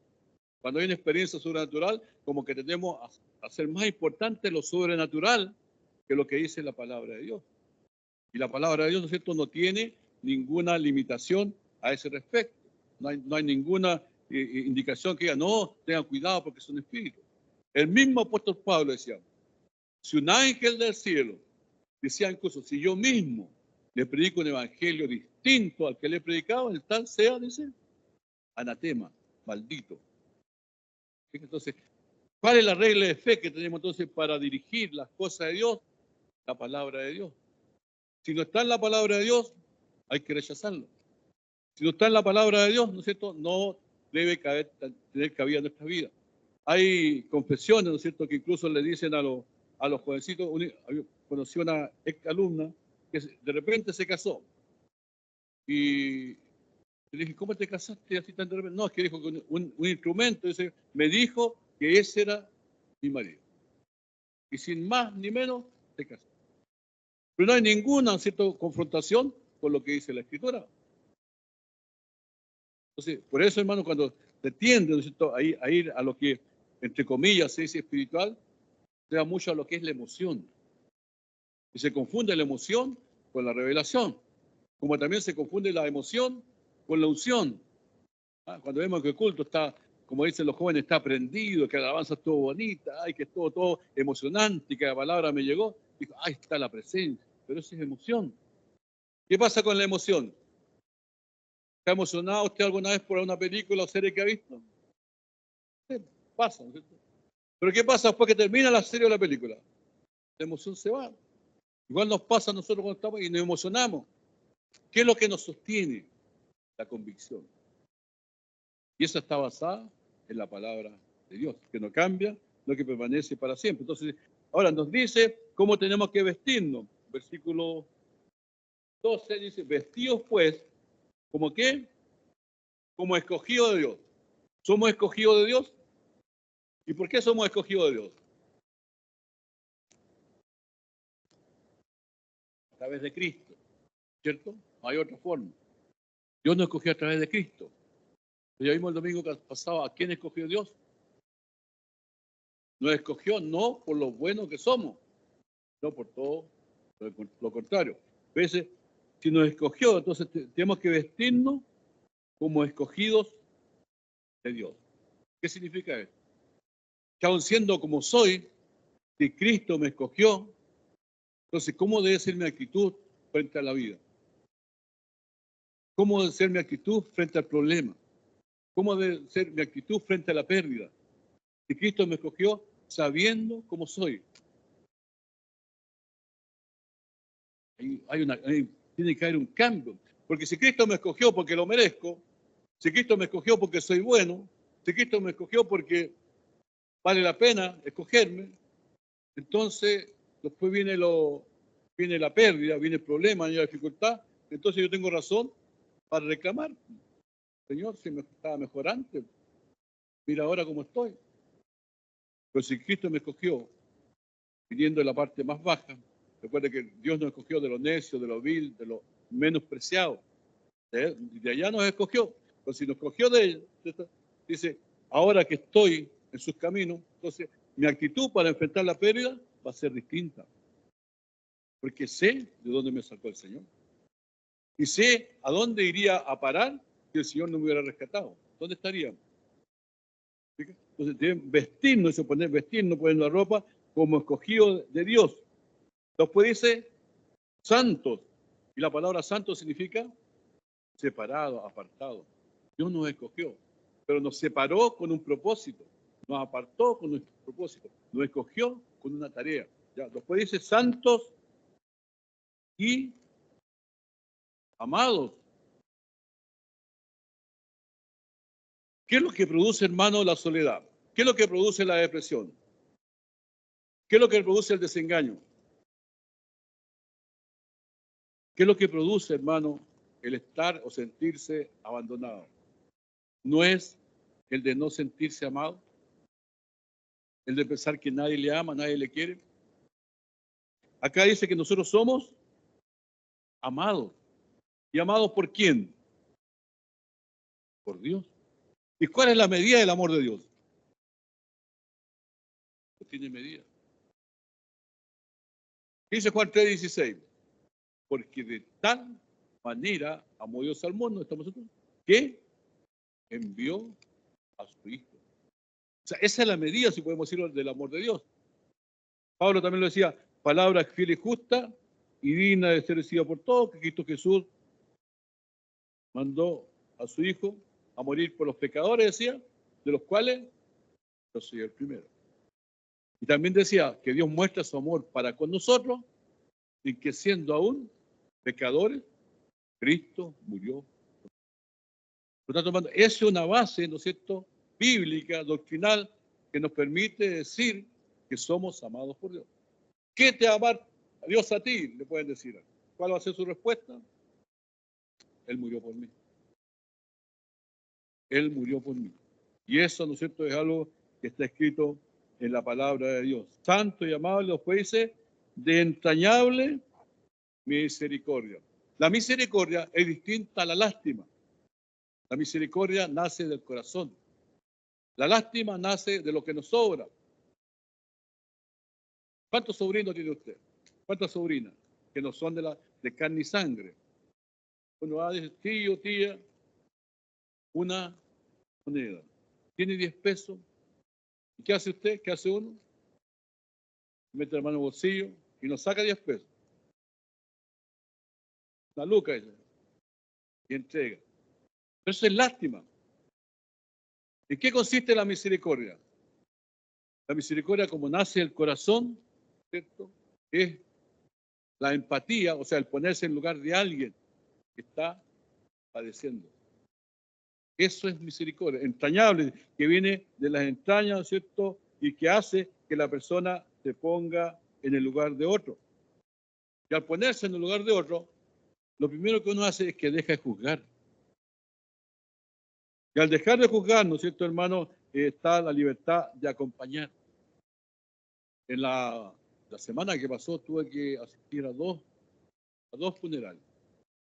Cuando hay una experiencia sobrenatural, como que tenemos a hacer más importante lo sobrenatural que lo que dice la palabra de Dios. Y la palabra de Dios, ¿no es cierto?, no tiene ninguna limitación a ese respecto. No hay ninguna indicación que diga, no, tengan cuidado porque es un espíritu. El mismo apóstol Pablo decía, si un ángel del cielo, decía incluso, si yo mismo le predico un evangelio distinto al que le he predicado, el tal sea, dice, anatema, maldito. Entonces, ¿cuál es la regla de fe que tenemos entonces para dirigir las cosas de Dios? La palabra de Dios. Si no está en la palabra de Dios, hay que rechazarlo. Si no está en la palabra de Dios, ¿no es cierto?, no debe tener cabida en nuestra vida. Hay confesiones, ¿no es cierto?, que incluso le dicen a los jovencitos. Conocí una ex alumna que de repente se casó. Y le dije, ¿cómo te casaste así tan de repente? No, es que dijo que un instrumento, dice, me dijo que ese era mi marido. Y sin más ni menos, se casó. Pero no hay ninguna, ¿no es cierto?, confrontación con lo que dice la Escritura. Entonces, por eso, hermano, cuando se tiende, ¿no es cierto?, a ir a lo que, entre comillas, se dice espiritual, se da mucho a lo que es la emoción. Y se confunde la emoción con la revelación, como también se confunde la emoción con la unción. Cuando vemos que el culto está, como dicen los jóvenes, está prendido, que la alabanza es todo bonita, ay, que es todo emocionante, y que la palabra me llegó, digo, ahí está la presencia, pero eso es emoción. ¿Qué pasa con la emoción? ¿Está emocionado usted alguna vez por una película o serie que ha visto? Sí, pasa, ¿no es cierto? Pero ¿qué pasa después que termina la serie o la película? La emoción se va. Igual nos pasa a nosotros cuando estamos y nos emocionamos. ¿Qué es lo que nos sostiene? La convicción. Y esa está basada en la palabra de Dios, que no cambia, lo que permanece para siempre. Entonces, ahora nos dice cómo tenemos que vestirnos. Versículo 12 dice, vestidos pues, ¿como qué? Como escogidos de Dios. ¿Somos escogidos de Dios? ¿Y por qué somos escogidos de Dios? A través de Cristo, ¿cierto? No hay otra forma. Dios nos escogió a través de Cristo. Ya vimos el domingo pasado a quién escogió Dios. Nos escogió no por lo buenos que somos, no por todo lo contrario. A veces, si nos escogió, entonces tenemos que vestirnos como escogidos de Dios. ¿Qué significa esto? Que aun siendo como soy, si Cristo me escogió, entonces, ¿cómo debe ser mi actitud frente a la vida? ¿Cómo debe ser mi actitud frente al problema? ¿Cómo debe ser mi actitud frente a la pérdida? Si Cristo me escogió sabiendo cómo soy. Tiene que haber un cambio. Porque si Cristo me escogió porque lo merezco, si Cristo me escogió porque soy bueno, si Cristo me escogió porque vale la pena escogerme, entonces después viene la pérdida, viene el problema, viene la dificultad, entonces yo tengo razón para reclamar. Señor, si me estaba mejor antes, mira ahora cómo estoy. Pero si Cristo me escogió, viniendo de la parte más baja, recuerde que Dios nos escogió de lo necio, de lo vil, de lo menospreciado. De allá nos escogió. Pero si nos escogió de él, dice, ahora que estoy en sus caminos, entonces mi actitud para enfrentar la pérdida va a ser distinta. Porque sé de dónde me sacó el Señor. Y sé a dónde iría a parar si el Señor no me hubiera rescatado. ¿Dónde estaríamos? Entonces deben vestirnos, vestirnos, poner la ropa como escogidos de Dios. Después dice santos. Y la palabra santo significa separado, apartado. Dios nos escogió, pero nos separó con un propósito. Nos apartó con nuestro propósito. Nos escogió con una tarea. ¿Ya? Después dice santos y amados. ¿Qué es lo que produce, hermano, la soledad? ¿Qué es lo que produce la depresión? ¿Qué es lo que produce el desengaño? ¿Qué es lo que produce, hermano, el estar o sentirse abandonado? no es el de no sentirse amado, el de pensar que nadie le ama, nadie le quiere. Acá dice que nosotros somos amados. ¿Y amados por quién? Por Dios. ¿Y cuál es la medida del amor de Dios? No tiene medida. Dice Juan 3:16, porque de tal manera amó Dios al mundo, estamos nosotros, que envió a su Hijo. O sea, esa es la medida, si podemos decirlo, del amor de Dios. Pablo también lo decía, palabra fiel y justa y digna de ser recibida por todos, que Cristo Jesús mandó a su Hijo a morir por los pecadores, decía, de los cuales yo soy el primero. Y también decía que Dios muestra su amor para con nosotros y que siendo aún pecadores, Cristo murió. Por lo tanto, esa es una base, ¿no es cierto?, bíblica, doctrinal, que nos permite decir que somos amados por Dios. ¿Qué te ama a Dios a ti? Le pueden decir. ¿Cuál va a ser su respuesta? Él murió por mí. Él murió por mí. Y eso, ¿no es cierto?, es algo que está escrito en la palabra de Dios. Santo y amable, después dice, de entrañable misericordia. La misericordia es distinta a la lástima. La misericordia nace del corazón. La lástima nace de lo que nos sobra. ¿Cuántos sobrinos tiene usted? ¿Cuántas sobrinas? Que no son de carne y sangre. Uno va a decir, tío, tía, una moneda. Tiene 10 pesos. ¿Y qué hace usted? ¿Qué hace uno? Mete la mano en el bolsillo y nos saca 10 pesos. Una luca ella. Y entrega. Pero eso es lástima. ¿En qué consiste la misericordia? La misericordia, como nace del corazón, ¿cierto?, es la empatía, o sea, el ponerse en lugar de alguien que está padeciendo. Eso es misericordia, entrañable, que viene de las entrañas, ¿cierto?, y que hace que la persona se ponga en el lugar de otro. Y al ponerse en el lugar de otro, lo primero que uno hace es que deja de juzgar. Y al dejar de juzgar, ¿no es cierto, hermano?, está la libertad de acompañar. En la semana que pasó tuve que asistir a dos funerales,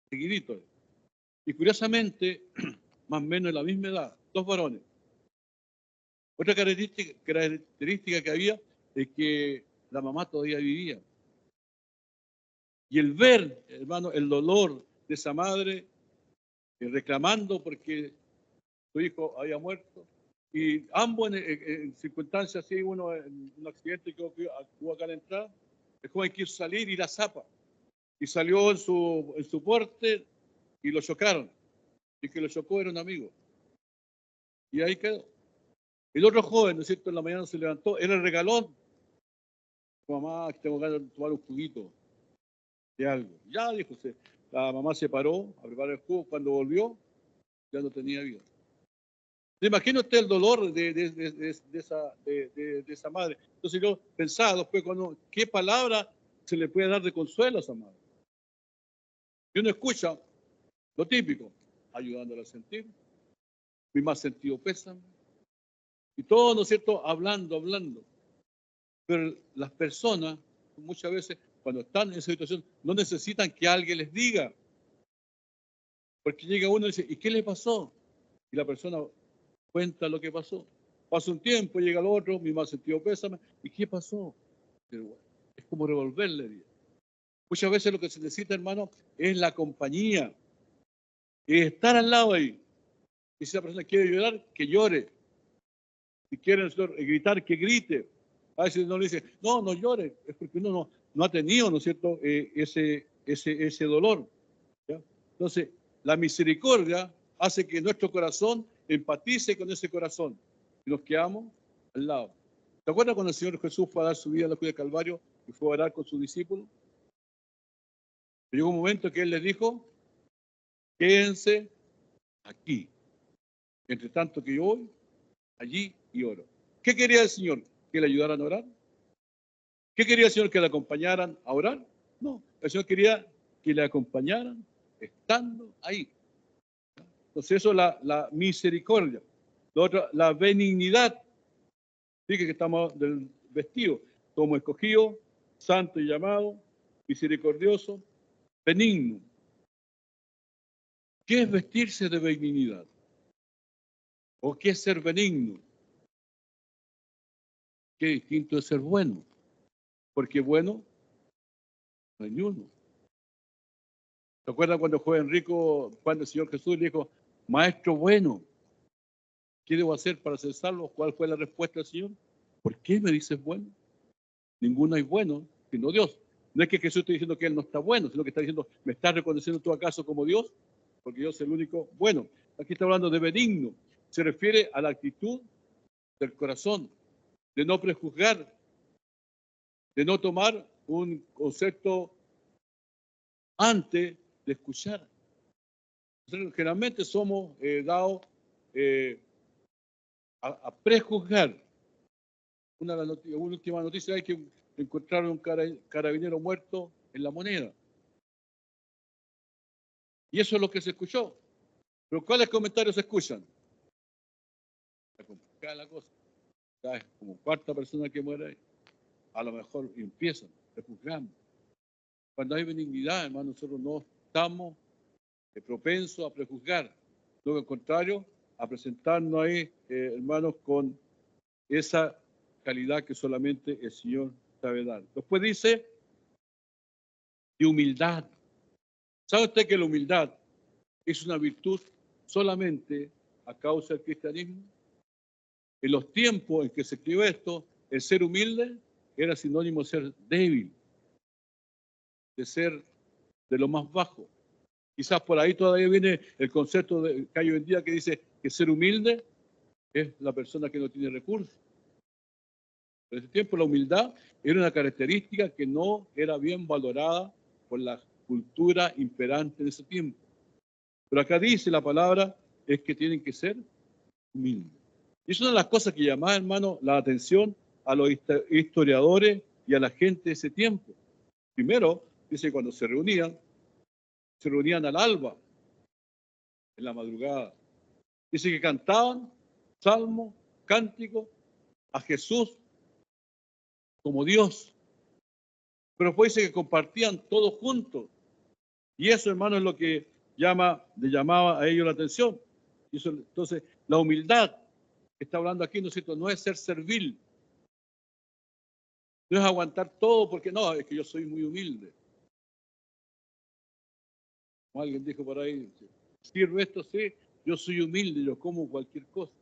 seguiditos. Y curiosamente, más o menos en la misma edad, 2 varones. Otra característica que había es que la mamá todavía vivía. Y el ver, hermano, el dolor de esa madre reclamando porque su hijo había muerto, y ambos en circunstancias así, uno en un accidente que hubo acá en la entrada, el joven quiso salir y la zapa, y salió en su porte y lo chocaron, y que lo chocó era un amigo, y ahí quedó. El otro joven, ¿no es cierto?, en la mañana se levantó, era el regalón, mamá, tengo ganas de tomar un juguito de algo. Ya, dijo, la mamá se paró a preparar el jugo, cuando volvió, ya no tenía vida. ¿Se imagina usted el dolor de esa madre? Entonces yo pensaba después, ¿qué palabra se le puede dar de consuelo a esa madre? Y uno escucha lo típico, ayudándola a sentir, mi más sentido pésame, y todo, ¿no es cierto?, hablando. Pero las personas, muchas veces, cuando están en esa situación, no necesitan que alguien les diga. Porque llega uno y dice, ¿y qué le pasó? Y la persona cuenta lo que pasó. Pasa un tiempo, llega el otro, mi más sentido pésame, ¿y qué pasó? Pero bueno, es como revolverle. Muchas veces lo que se necesita, hermano, es la compañía, es estar al lado ahí. Y si la persona quiere llorar, que llore. Si quiere gritar, que grite. A veces no le dice, no llore, es porque uno no ha tenido, ¿no es cierto?, ese dolor. ¿Ya? Entonces, la misericordia hace que nuestro corazón empatice con ese corazón y nos quedamos al lado. ¿Te acuerdas cuando el Señor Jesús fue a dar su vida en la cruz del Calvario y fue a orar con sus discípulos? Llegó un momento que Él les dijo, quédense aquí, entre tanto que yo voy allí y oro. ¿Qué quería el Señor? ¿Que le ayudaran a orar? ¿Qué quería el Señor? ¿Que le acompañaran a orar? No, el Señor quería que le acompañaran estando ahí. Entonces eso es la misericordia. Lo otro, la benignidad. Fíjate que estamos del vestido. Somos escogidos, santo y llamado, misericordioso, benigno. ¿Qué es vestirse de benignidad? ¿O qué es ser benigno? Qué distinto es ser bueno. Porque bueno no hay ni uno. ¿Se acuerdan cuando el joven rico, cuando el Señor Jesús le dijo, Maestro bueno, ¿qué debo hacer para ser salvo? ¿Cuál fue la respuesta del Señor? ¿Por qué me dices bueno? Ninguno es bueno, sino Dios. No es que Jesús esté diciendo que Él no está bueno, sino que está diciendo, ¿me estás reconociendo tú acaso como Dios? Porque Dios es el único bueno. Aquí está hablando de benigno. Se refiere a la actitud del corazón, de no prejuzgar, de no tomar un concepto antes de escuchar. Nosotros generalmente somos dados a prejuzgar. Una última noticia es que encontraron un carabinero muerto en La Moneda. Y eso es lo que se escuchó. Pero ¿cuáles comentarios se escuchan? Está complicada la cosa. Ya es como cuarta persona que muere ahí. A lo mejor empiezan, prejuzgamos. Cuando hay benignidad, hermano, nosotros no estamos propensos a prejuzgar. Lo contrario, a presentarnos ahí, hermanos, con esa calidad que solamente el Señor sabe dar. Después dice, de humildad. ¿Sabe usted que la humildad es una virtud solamente a causa del cristianismo? En los tiempos en que se escribió esto, el ser humilde era sinónimo de ser débil, de ser de lo más bajo. Quizás por ahí todavía viene el concepto que hay hoy en día que dice que ser humilde es la persona que no tiene recursos. En ese tiempo la humildad era una característica que no era bien valorada por la cultura imperante de ese tiempo. Pero acá dice la palabra es que tienen que ser humildes. Y es una de las cosas que llamaba, hermano, la atención a los historiadores y a la gente de ese tiempo. Primero, dice que cuando se reunían al alba, en la madrugada. Dice que cantaban salmos, cánticos a Jesús como Dios. Pero después dice que compartían todos juntos. Y eso, hermano, es lo que le llamaba a ellos la atención. Y eso, entonces, la humildad que está hablando aquí, ¿no es cierto? No es ser servil. No es aguantar todo porque no, es que yo soy muy humilde. Como alguien dijo por ahí, sirvo esto, sí, yo soy humilde, yo como cualquier cosa.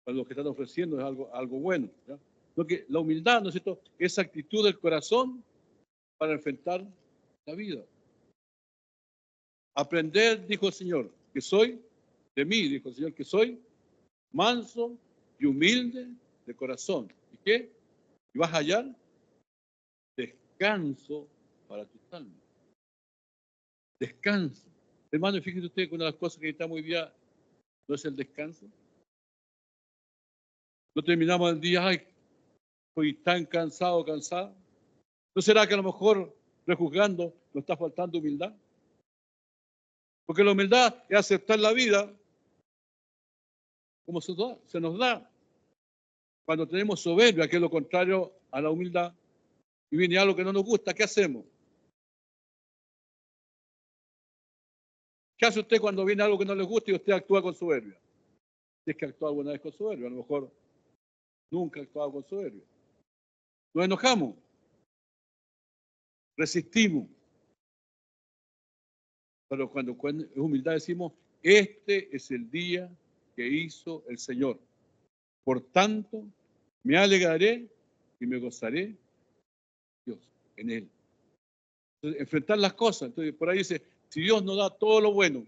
Para lo que están ofreciendo es algo bueno. ¿Ya? Lo que, la humildad, ¿no es cierto? Esa actitud del corazón para enfrentar la vida. Aprender, dijo el Señor, que soy, de mí, dijo el Señor, que soy manso y humilde de corazón. ¿Y qué? Y vas a hallar descanso para tus almas. Descanso. Hermano, fíjese usted que una de las cosas que necesitamos hoy día no es el descanso. No terminamos el día, ay, estoy tan cansado, cansada. ¿No será que a lo mejor, prejuzgando, nos está faltando humildad? Porque la humildad es aceptar la vida como se nos da. Cuando tenemos soberbia, que es lo contrario a la humildad, y viene algo que no nos gusta, ¿qué hacemos? ¿Qué hace usted cuando viene algo que no le gusta y usted actúa con soberbia? Si es que actúa alguna vez con soberbia, a lo mejor nunca ha actuado con soberbia. Nos enojamos, resistimos, pero cuando es humildad decimos, este es el día que hizo el Señor. Por tanto, me alegraré y me gozaré, Dios, en Él. Entonces, enfrentar las cosas. Entonces, por ahí dice, si Dios nos da todo lo bueno,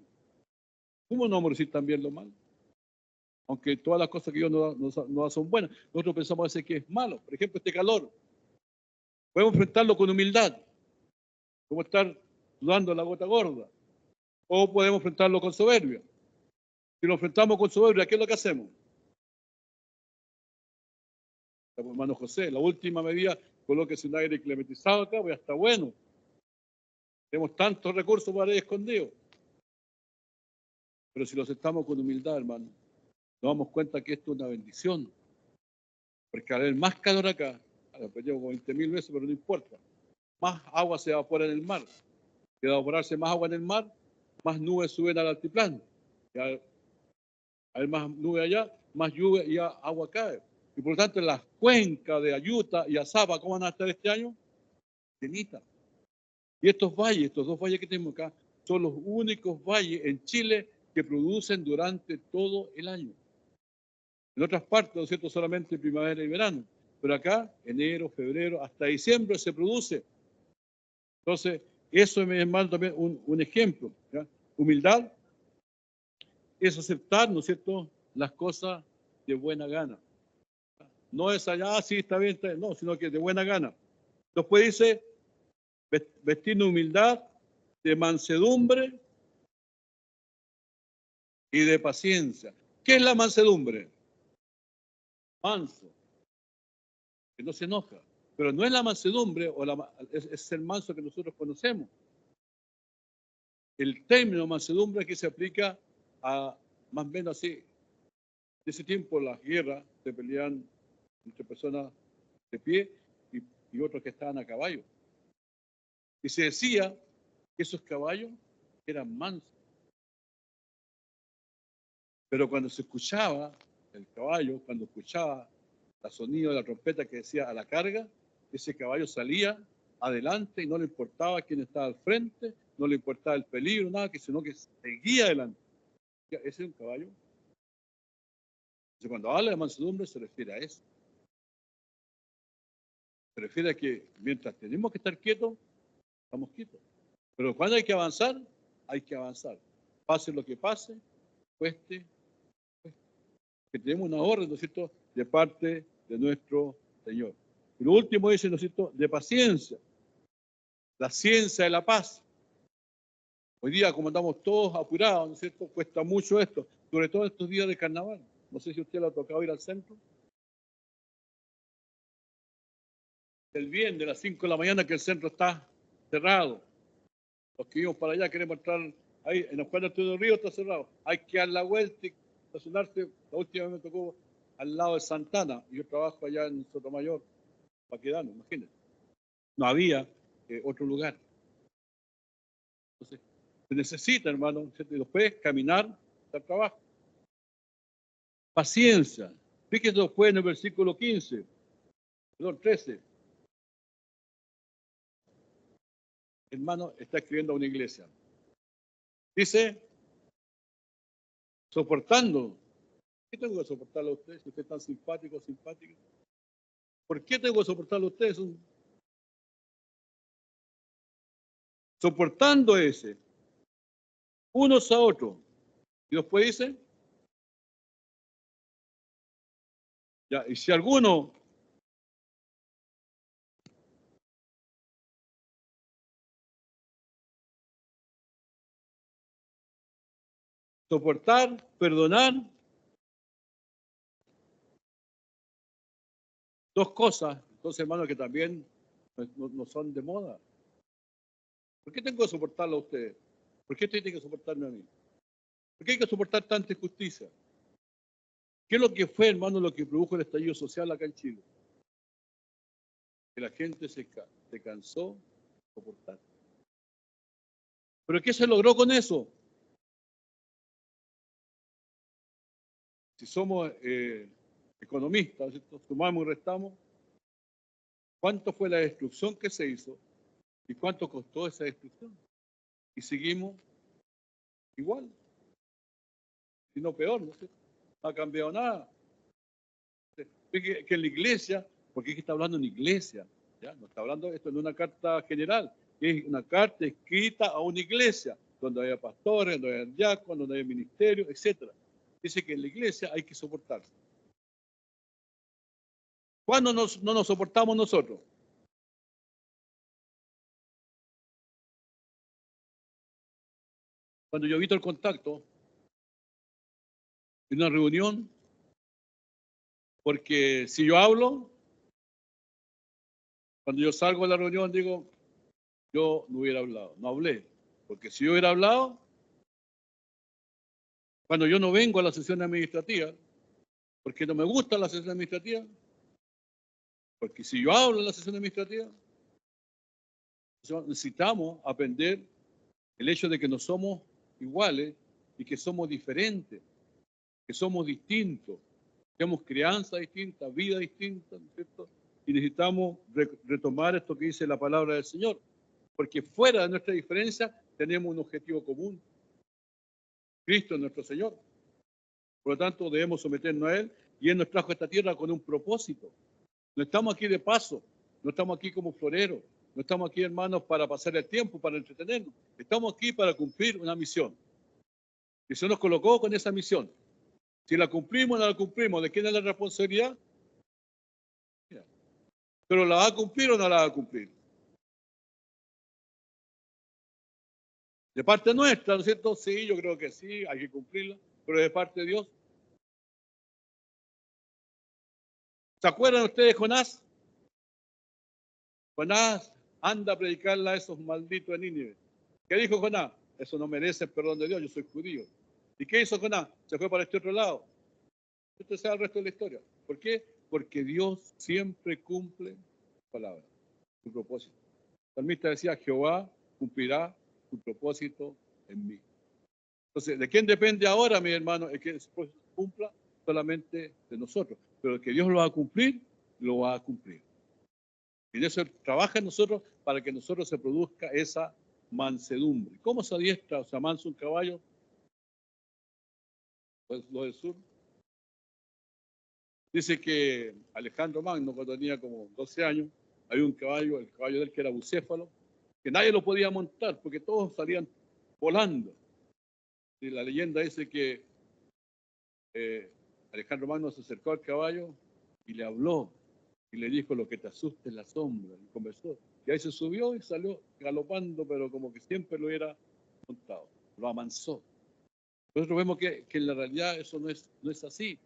¿cómo no vamos a decir también lo malo? Aunque todas las cosas que Dios nos da son buenas, nosotros pensamos a veces que es malo. Por ejemplo, este calor. Podemos enfrentarlo con humildad, como estar sudando la gota gorda. O podemos enfrentarlo con soberbia. Si lo enfrentamos con soberbia, ¿qué es lo que hacemos? Hermano José, la última medida, colóquese un aire climatizado acá, pues ya está bueno. Tenemos tantos recursos por ahí escondidos. Pero si lo aceptamos con humildad, hermano, nos damos cuenta que esto es una bendición. Porque al haber más calor acá, pues llevo 20.000 veces, pero no importa. Más agua se evapora en el mar. Y al evaporarse más agua en el mar, más nubes suben al altiplano. Y al haber más nubes allá, más lluvia y agua cae. Y por lo tanto, las cuencas de Ayuta y Azapa, ¿cómo van a estar este año? Llenitas. Y estos valles, estos dos valles que tenemos acá, son los únicos valles en Chile que producen durante todo el año. En otras partes, ¿no es cierto?, solamente primavera y verano. Pero acá, enero, febrero, hasta diciembre se produce. Entonces, eso es, hermano, también un ejemplo. ¿Ya? Humildad es aceptar, ¿no es cierto?, las cosas de buena gana. No es allá, sí, está bien, no, sino que de buena gana. Después dice, vestir humildad, de mansedumbre y de paciencia. ¿Qué es la mansedumbre? Manso, que no se enoja. Pero no es la mansedumbre, es el manso que nosotros conocemos. El término mansedumbre que se aplica a, más o menos así, en ese tiempo las guerras se peleaban entre personas de pie y otros que estaban a caballo. Y se decía que esos caballos eran mansos. Pero cuando se escuchaba el caballo, cuando escuchaba el sonido de la trompeta que decía a la carga, ese caballo salía adelante y no le importaba quién estaba al frente, no le importaba el peligro, nada, sino que seguía adelante. Ese es un caballo. Entonces, cuando habla de mansedumbre se refiere a eso. Se refiere a que mientras tenemos que estar quietos, estamos quietos. Pero cuando hay que avanzar, hay que avanzar. Pase lo que pase, cueste, que tenemos una orden, ¿no es cierto?, de parte de nuestro Señor. Y lo último dice, ¿no es cierto?, de paciencia, la ciencia de la paz. Hoy día, como andamos todos apurados, ¿no es cierto?, cuesta mucho esto, sobre todo estos días de carnaval. No sé si a usted le ha tocado ir al centro. El viernes de las 5 de la mañana que el centro está cerrado. Los que vimos para allá queremos entrar ahí, en los cuales de Río está cerrado. Hay que dar la vuelta y estacionarse. La última vez me tocó al lado de Santana, y yo trabajo allá en Sotomayor, Paquedano, imagínense. No había otro lugar. Entonces, se necesita, hermano, ¿cierto? Y después caminar al trabajo. Paciencia. Fíjense después en el versículo 15, perdón, 13. Hermano, está escribiendo a una iglesia. Dice, soportando. ¿Qué tengo que soportarlo a usted si usted es tan simpático o simpática? ¿Por qué tengo que soportarlo a usted? Soportando ese, unos a otros. Y después dice, ya, y si alguno soportar, perdonar, dos cosas, entonces hermanos que también no son de moda. ¿Por qué tengo que soportarlo a ustedes? ¿Por qué tiene que soportarme a mí? ¿Por qué hay que soportar tanta injusticia? ¿Qué es lo que fue, hermano, lo que produjo el estallido social acá en Chile? Que la gente se cansó de soportar. ¿Pero qué se logró con eso? Si somos economistas, ¿cierto?, sumamos y restamos, ¿cuánto fue la destrucción que se hizo y cuánto costó esa destrucción? Y seguimos igual, si no peor, ¿no es cierto? No ha cambiado nada. Que en la iglesia, porque aquí está hablando en iglesia, ¿ya? No está hablando esto en una carta general, es una carta escrita a una iglesia, donde haya pastores, donde haya diáconos, donde haya ministerio, etc. Dice que en la iglesia hay que soportarse. ¿Cuándo no nos soportamos nosotros? Cuando yo evito el contacto en una reunión, porque si yo hablo, cuando yo salgo de la reunión digo, yo no hubiera hablado, no hablé, porque si yo hubiera hablado, Cuando yo no vengo a la sesión administrativa, porque no me gusta la sesión administrativa, porque si yo hablo en la sesión administrativa, necesitamos aprender el hecho de que no somos iguales y que somos diferentes, que somos distintos, tenemos crianza distinta, vida distinta, ¿no es cierto? Y necesitamos retomar esto que dice la palabra del Señor, porque fuera de nuestra diferencia tenemos un objetivo común. Cristo es nuestro Señor. Por lo tanto, debemos someternos a Él, y Él nos trajo a esta tierra con un propósito. No estamos aquí de paso, no estamos aquí como floreros, no estamos aquí, hermanos, para pasar el tiempo, para entretenernos. Estamos aquí para cumplir una misión. Y se nos colocó con esa misión. Si la cumplimos o no la cumplimos, ¿de quién es la responsabilidad? ¿Pero la va a cumplir o no la va a cumplir? De parte nuestra, ¿no es cierto? Sí, yo creo que sí, hay que cumplirla, pero de parte de Dios. ¿Se acuerdan ustedes de Jonás? Jonás anda a predicarle a esos malditos de Nínive. ¿Qué dijo Jonás? Eso no merece el perdón de Dios, yo soy judío. ¿Y qué hizo Jonás? Se fue para este otro lado. Usted sabe el resto de la historia. ¿Por qué? Porque Dios siempre cumple su palabra, su propósito. El salmista decía, Jehová cumplirá su propósito en mí. Entonces, ¿de quién depende ahora, mi hermano? Es que ese propósito cumpla solamente de nosotros. Pero que Dios lo va a cumplir, lo va a cumplir. Y de eso trabaja en nosotros para que en nosotros se produzca esa mansedumbre. ¿Cómo se adiestra o se amansa un caballo? Pues lo del sur. Dice que Alejandro Magno, cuando tenía como 12 años, había un caballo, el caballo de él que era bucéfalo, que nadie lo podía montar porque todos salían volando. Y la leyenda dice que Alejandro Magno se acercó al caballo y le habló y le dijo: lo que te asusta es la sombra, y conversó. Y ahí se subió y salió galopando, pero como que siempre lo hubiera montado, lo amansó. Nosotros vemos que en la realidad eso no es así.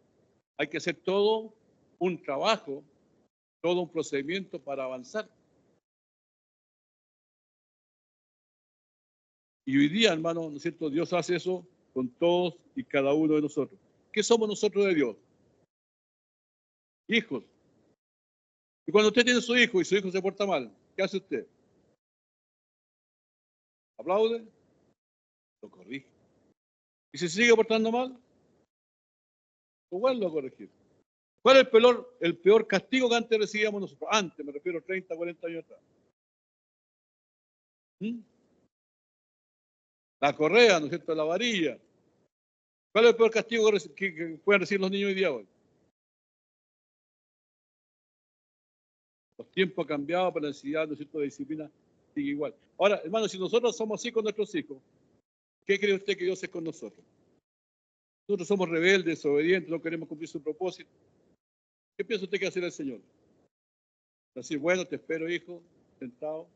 Hay que hacer todo un trabajo, todo un procedimiento para avanzar. Y hoy día, hermano, ¿no es cierto? Dios hace eso con todos y cada uno de nosotros. ¿Qué somos nosotros de Dios? Hijos. Y cuando usted tiene su hijo y su hijo se porta mal, ¿qué hace usted? ¿Aplaude? Lo corrige. ¿Y si se sigue portando mal? Lo vuelve a corregir. ¿Cuál es el peor castigo que antes recibíamos nosotros? Antes, me refiero a 30, 40 años atrás. ¿Mm? La correa, ¿no es cierto? La varilla. ¿Cuál es el peor castigo que pueden recibir los niños hoy día hoy? Los tiempos han cambiado, pero la necesidad, ¿no es cierto?, de disciplina sigue igual. Ahora, hermano, si nosotros somos así con nuestros hijos, ¿qué cree usted que Dios es con nosotros? Nosotros somos rebeldes, desobedientes, no queremos cumplir su propósito. ¿Qué piensa usted que hacer el Señor? Así, bueno, te espero, hijo, sentado.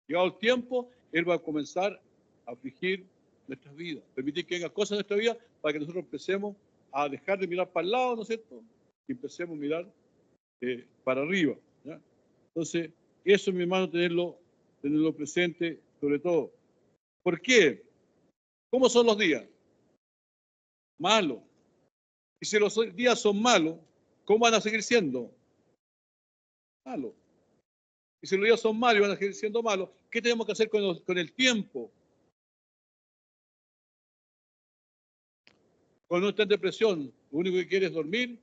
Llegado el tiempo, Él va a comenzar a afligir nuestras vidas, permitir que vengan cosas en nuestra vida para que nosotros empecemos a dejar de mirar para el lado, ¿no es cierto? Y empecemos a mirar para arriba. ¿Ya? Entonces, eso, mi hermano, tenerlo presente sobre todo. ¿Por qué? ¿Cómo son los días? Malos. Y si los días son malos, ¿cómo van a seguir siendo? Malos. Y si los días son malos y van a seguir siendo malos, ¿qué tenemos que hacer con el tiempo? Cuando uno está en depresión, lo único que quiere es dormir,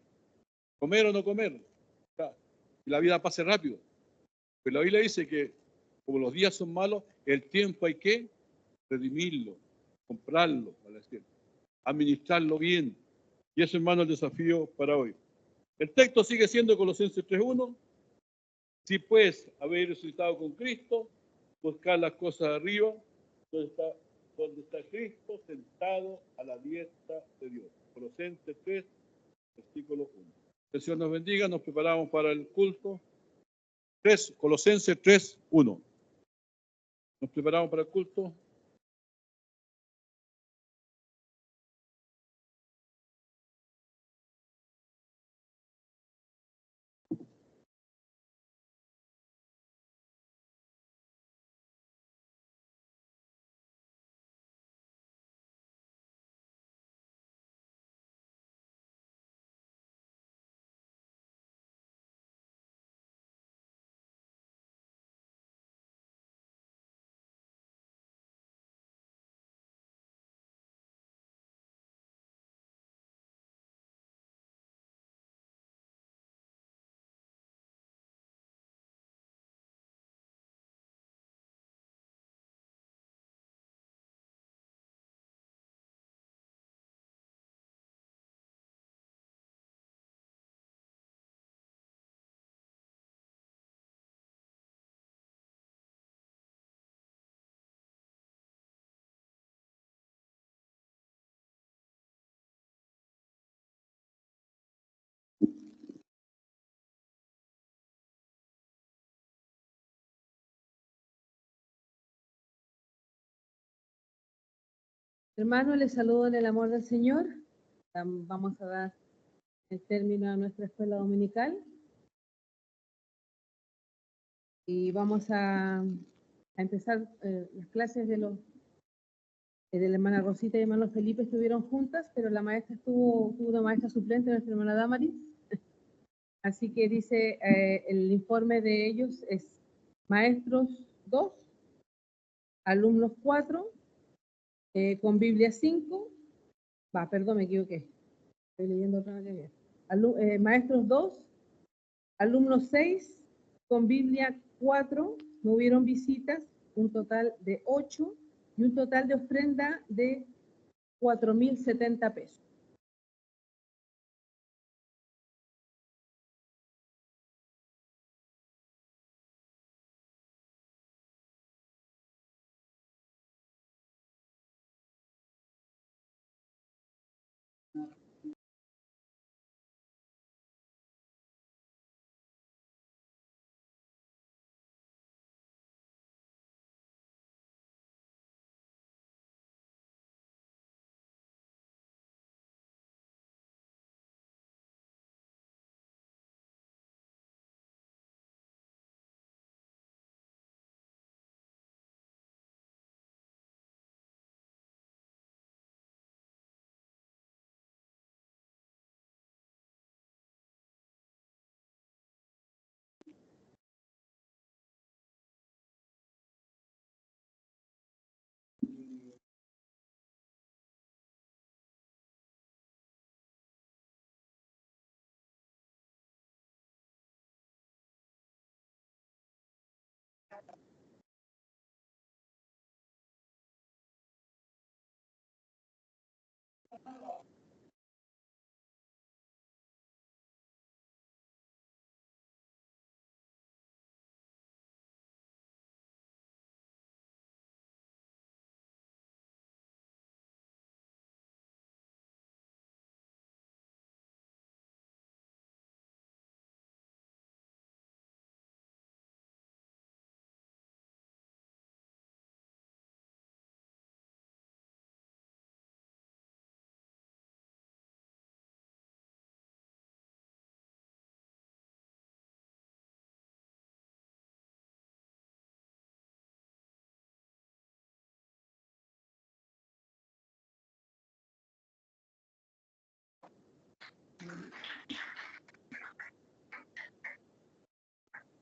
comer o no comer. O sea, y la vida pase rápido. Pero la Biblia dice que como los días son malos, el tiempo hay que redimirlo, comprarlo, administrarlo bien. Y eso, hermano, es el desafío para hoy. El texto sigue siendo Colosenses 3:1. Si pues habéis resucitado con Cristo, buscar las cosas de arriba, donde está Cristo sentado a la diestra de Dios. Colosenses 3, versículo 1. Que el Señor nos bendiga, nos preparamos para el culto. Colosenses 3:1. Nos preparamos para el culto. Hermanos, les saludo en el amor del Señor. Vamos a dar el término a nuestra escuela dominical. Y vamos a empezar las clases de la hermana Rosita y hermano Felipe estuvieron juntas, pero la maestra tuvo una maestra suplente, nuestra hermana Damaris. Así que dice, el informe de ellos es maestros 2, alumnos 4, con Biblia 5, perdón, me equivoqué, estoy leyendo otra vez. Maestros 2, alumnos 6, con Biblia 4, no hubieron visitas, un total de 8 y un total de ofrenda de 4.070 pesos.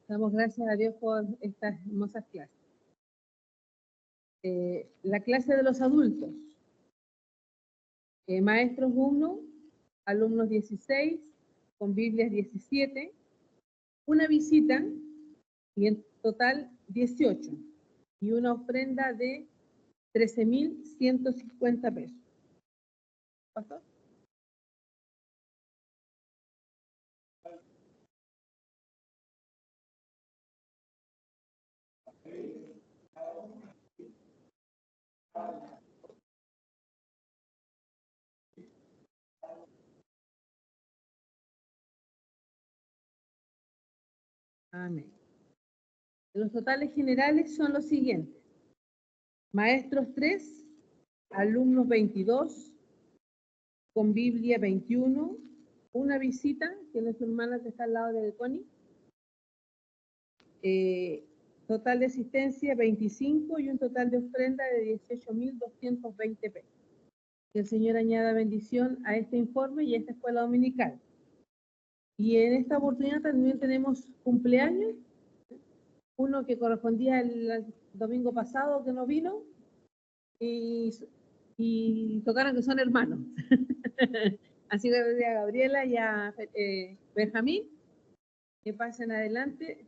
Damos gracias a Dios por estas hermosas clases. La clase de los adultos. Maestros 1, alumnos 16, con Biblias 17, una visita y en total 18 y una ofrenda de 13.150 pesos. ¿Pastor? Amén. Los totales generales son los siguientes. Maestros 3, alumnos 22, con Biblia 21, una visita, que nuestra hermana que está al lado de Connie. Total de asistencia 25 y un total de ofrenda de 18.220 pesos. Que el Señor añada bendición a este informe y a esta escuela dominical. Y en esta oportunidad también tenemos cumpleaños. Uno que correspondía el domingo pasado que no vino y tocaron que son hermanos. Así que a Gabriela y a Benjamín que pasen adelante.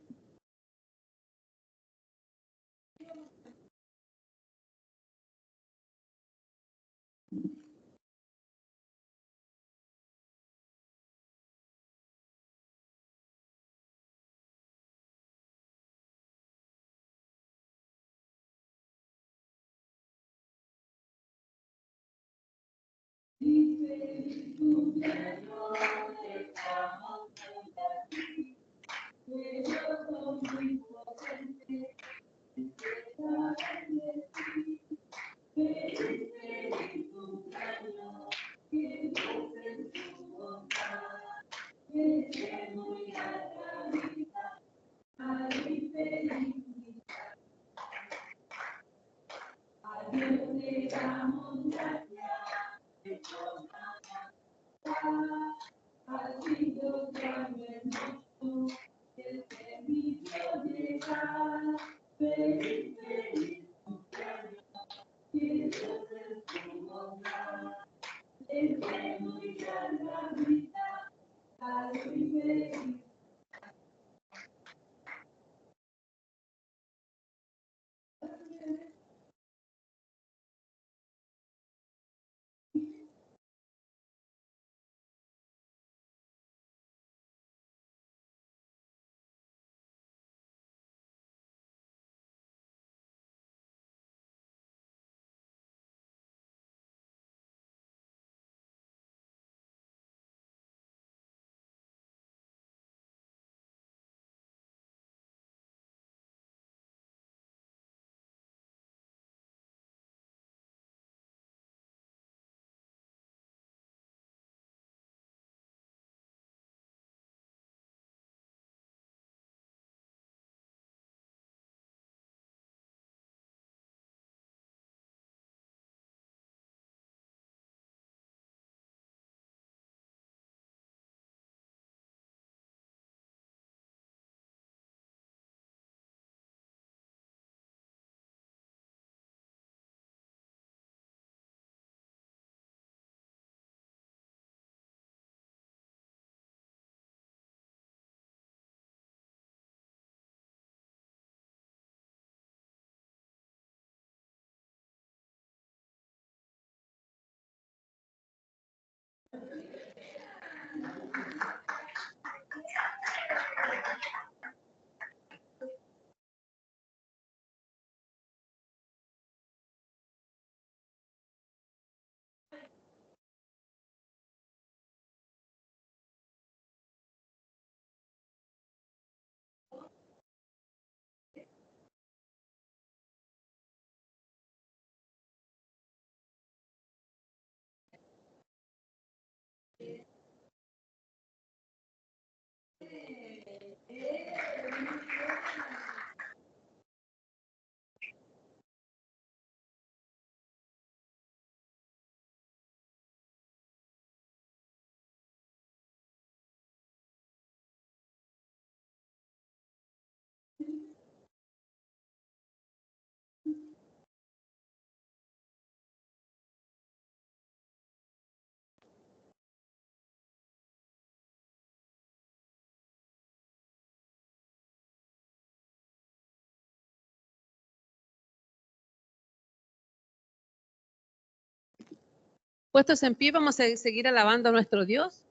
Puestos en pie, vamos a seguir alabando a nuestro Dios.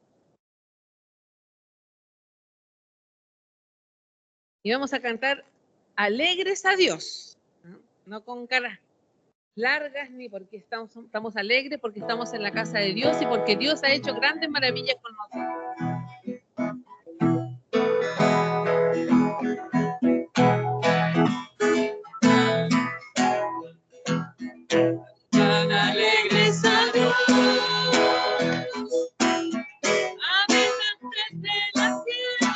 Y vamos a cantar alegres a Dios, no con caras largas, ni porque estamos alegres, porque estamos en la casa de Dios y porque Dios ha hecho grandes maravillas con nosotros. Tan alegres a Dios, habitantes de la tierra,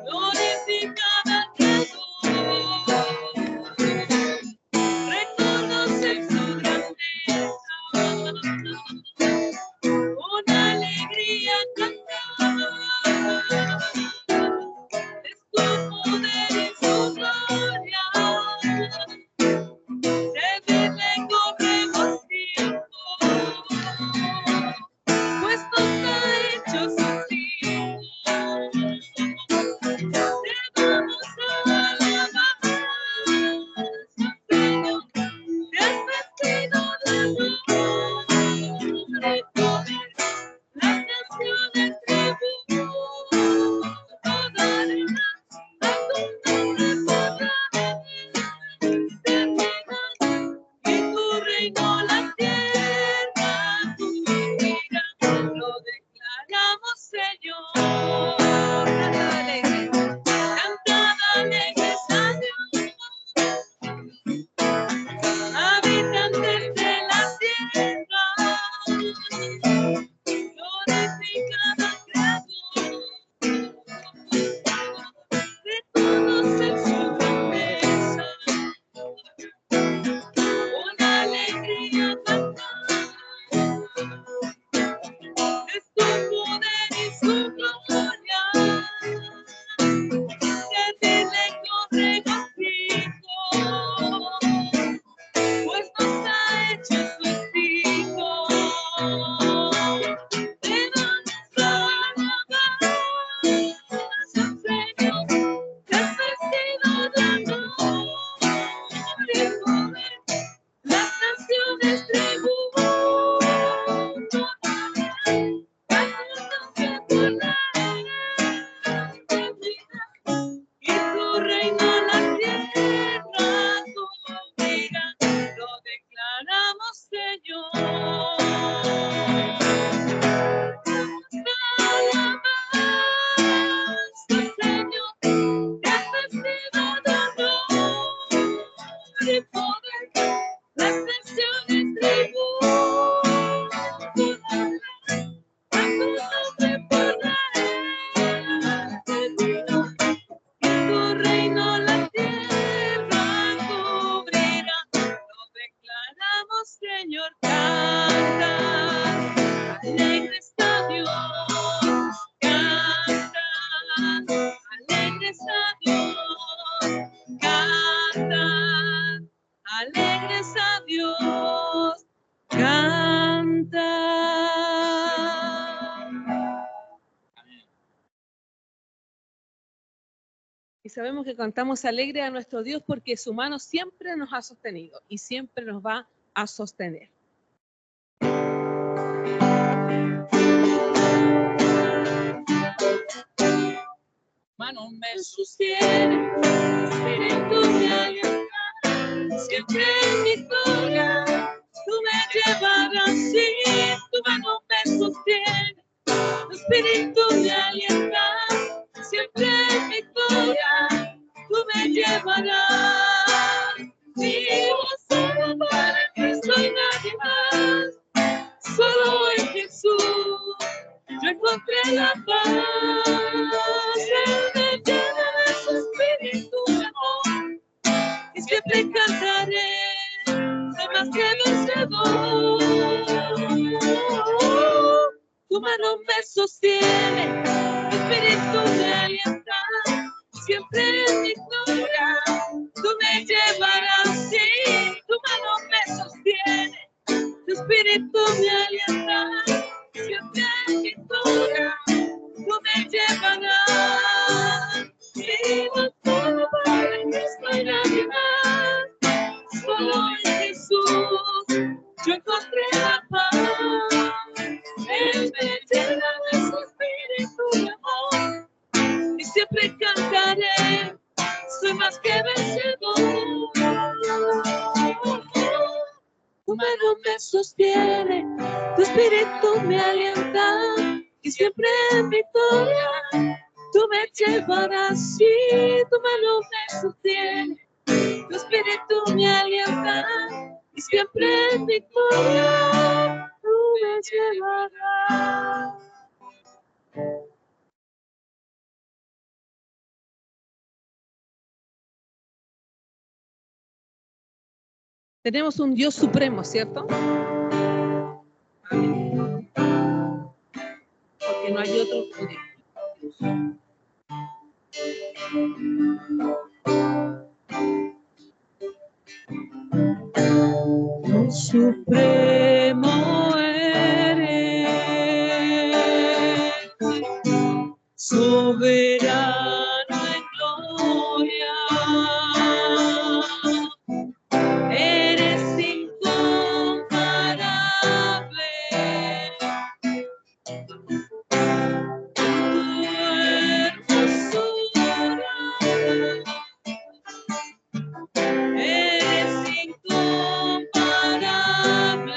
glorificad al Creador, reconocen su grandeza, con alegría cantar, es tu poder y su gloria. Servirle con regocijo, pues nos ha hecho sus hijos. Te vamos a alabar, Señor, te has vestido de honor y poder. Las naciones tributo darán a tu nombre podrán. Y tu reino la tierra, tu vida, lo declaramos, Señor. Cantad alegres a Dios, habitantes de la tierra, glorificad al Creador, reconoced su grandeza. Con alegría hecho su espíritu. Te damos alabanza, Señor, que has vestido de amor y poder. Las naciones tributan, cantándote por la eternidad. Y tu reino en la tierra cubrirá. Lo declaramos, Señor. Alabanza, Señor, que has vestido de honor y poder. Las naciones tributan, a tu nombre por la eternidad. Y tu reino la tierra cubrirá. Lo declaramos, Señor, canta. Alegre está Dios, canta. Alegre está Dios, canta. Alegres a Dios, canta. Y sabemos que cantamos alegre a nuestro Dios porque su mano siempre nos ha sostenido y siempre nos va a sostener. Mano me sostiene, espíritu me alienta, siempre en victoria, tú me llevarás, sí, tu mano me sostiene, tu espíritu me alienta, siempre en victoria, tú me llevarás, vivo solo para Cristo y nadie más, solo en Jesús. Yo encontré la paz, Él me llena de su espíritu de amor, y siempre cantaré, soy más que vencedor. Tu mano me sostiene, tu espíritu me alienta, siempre en victoria, tú me llevarás, sí, tu mano me sostiene, tu espíritu me alienta, siempre en victoria, tú me llevarás. Vivo solo para Cristo y nadie más, solo en Jesús yo encontré la paz. Él me llena de su espíritu de amor, y siempre cantaré, soy más que vencedor. Tu mano me sostiene, tu espíritu me alienta, y siempre en victoria tú me llevarás, sí, tu mano me sostiene, tu espíritu me alienta, y siempre en victoria tú me llevarás. Tenemos un Dios supremo, ¿cierto? Amén. Porque no hay otro como Dios. Supremo eres, soberano en gloria, eres incomparable, tu hermosura, eres incomparable.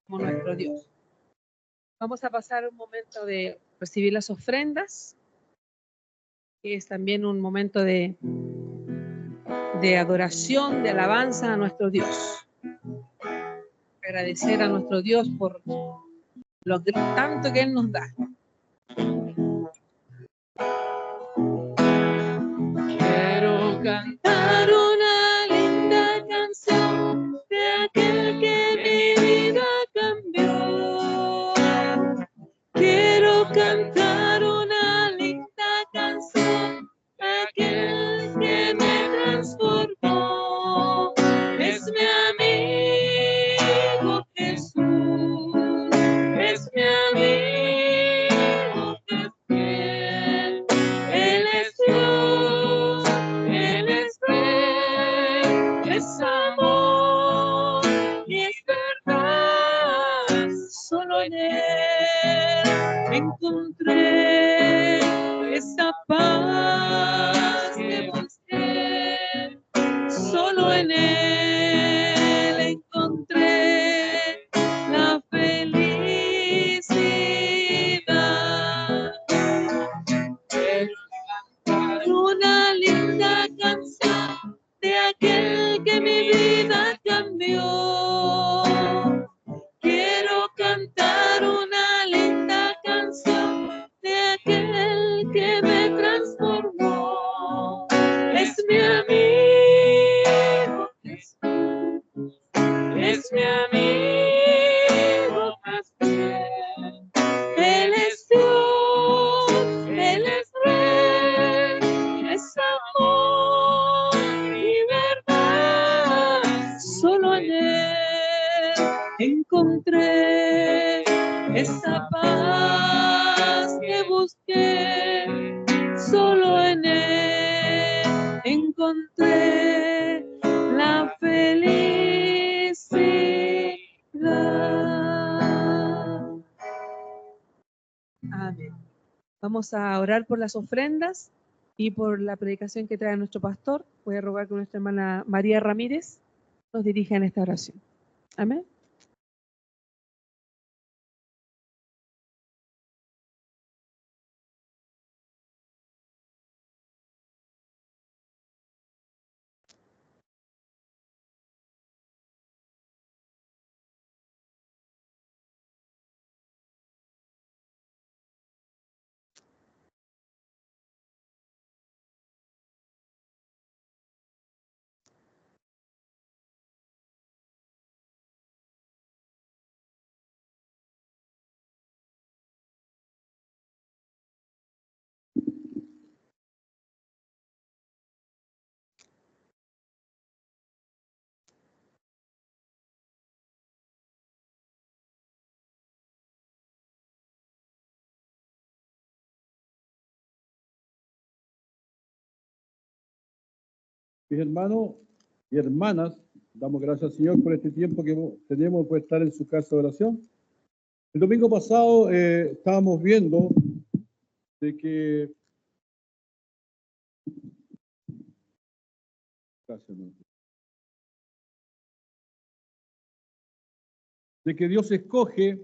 como nuestro Dios. Vamos a pasar un momento de recibir las ofrendas, que es también un momento de adoración, de alabanza a nuestro Dios. Agradecer a nuestro Dios por lo tanto que Él nos da. Quiero cantar una linda canción de aquel que mi vida cambió. Quiero cantar una linda canción de aquel que me transformó. Es mi amigo Jesús, es mi amigo que es fiel. Él es Dios, Él es rey, es amor y es verdad. Solo en Él encontré esa paz que busqué. Solo en Él encontré la felicidad. Quiero cantar una linda canción de aquel que mi vida cambió. Quiero cantar una linda canción de aquel que me transformó. Es mi amigo Jesús, es mi amigo más fiel. Él es Dios, Él es rey, es amor y verdad. Solo en Él encontré esa paz que busqué. Solo en Él encontré la felicidad. Amén. Vamos a orar por las ofrendas y por la predicación que trae nuestro pastor. Voy a rogar que nuestra hermana María Ramírez nos dirija en esta oración. Amén. Mis hermanos y hermanas, damos gracias al Señor por este tiempo que tenemos por estar en su casa de oración. El domingo pasado estábamos viendo de que... Gracias, hermano. De que Dios escoge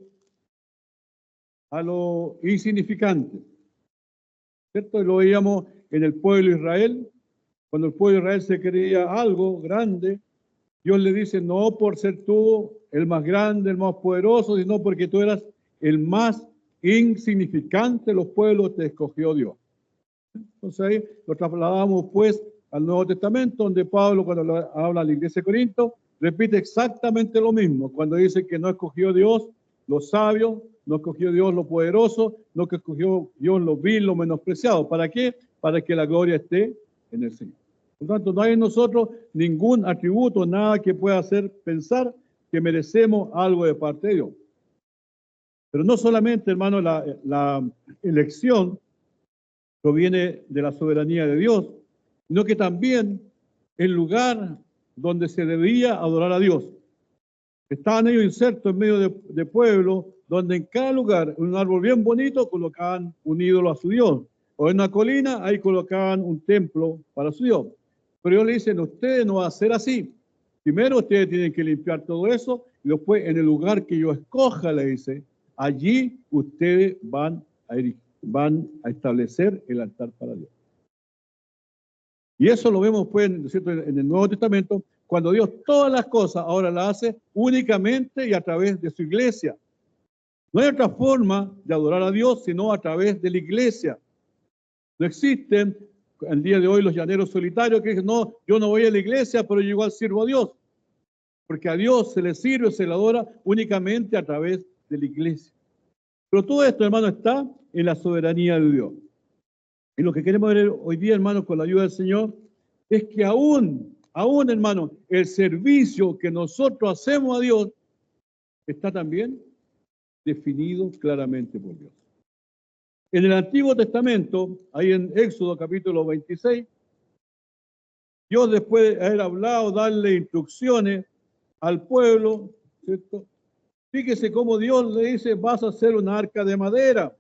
a lo insignificante, ¿cierto? Y lo veíamos en el pueblo de Israel. Cuando el pueblo de Israel se creía algo grande, Dios le dice, no por ser tú el más grande, el más poderoso, sino porque tú eras el más insignificante de los pueblos, te escogió Dios. Entonces ahí lo trasladamos pues al Nuevo Testamento, donde Pablo, cuando habla a la iglesia de Corinto, repite exactamente lo mismo, cuando dice que no escogió Dios los sabios, no escogió Dios lo poderoso, no escogió Dios lo vil, lo menospreciado. ¿Para qué? Para que la gloria esté en el Señor. Por lo tanto, no hay en nosotros ningún atributo, nada que pueda hacer pensar que merecemos algo de parte de Dios. Pero no solamente, hermano, la elección proviene de la soberanía de Dios, sino que también el lugar donde se debía adorar a Dios. Estaban ellos insertos en medio de pueblos donde en cada lugar, en un árbol bien bonito, colocaban un ídolo a su Dios. O en una colina, ahí colocaban un templo para su Dios. Pero ellos le dicen, ustedes no van a ser así. Primero ustedes tienen que limpiar todo eso y después en el lugar que yo escoja, le dice, allí ustedes van a establecer el altar para Dios. Y eso lo vemos pues, ¿no es cierto?, en el Nuevo Testamento, cuando Dios todas las cosas ahora las hace únicamente y a través de su iglesia. No hay otra forma de adorar a Dios sino a través de la iglesia. No existen el día de hoy los llaneros solitarios que dicen, no, yo no voy a la iglesia, pero yo igual sirvo a Dios. Porque a Dios se le sirve, se le adora únicamente a través de la iglesia. Pero todo esto, hermano, está en la soberanía de Dios. Y lo que queremos ver hoy día, hermano, con la ayuda del Señor, es que aún, hermano, el servicio que nosotros hacemos a Dios está también definido claramente por Dios. En el Antiguo Testamento, ahí en Éxodo capítulo 26, Dios después de haber hablado, darle instrucciones al pueblo, ¿cierto? Fíjese cómo Dios le dice, vas a hacer una arca de madera,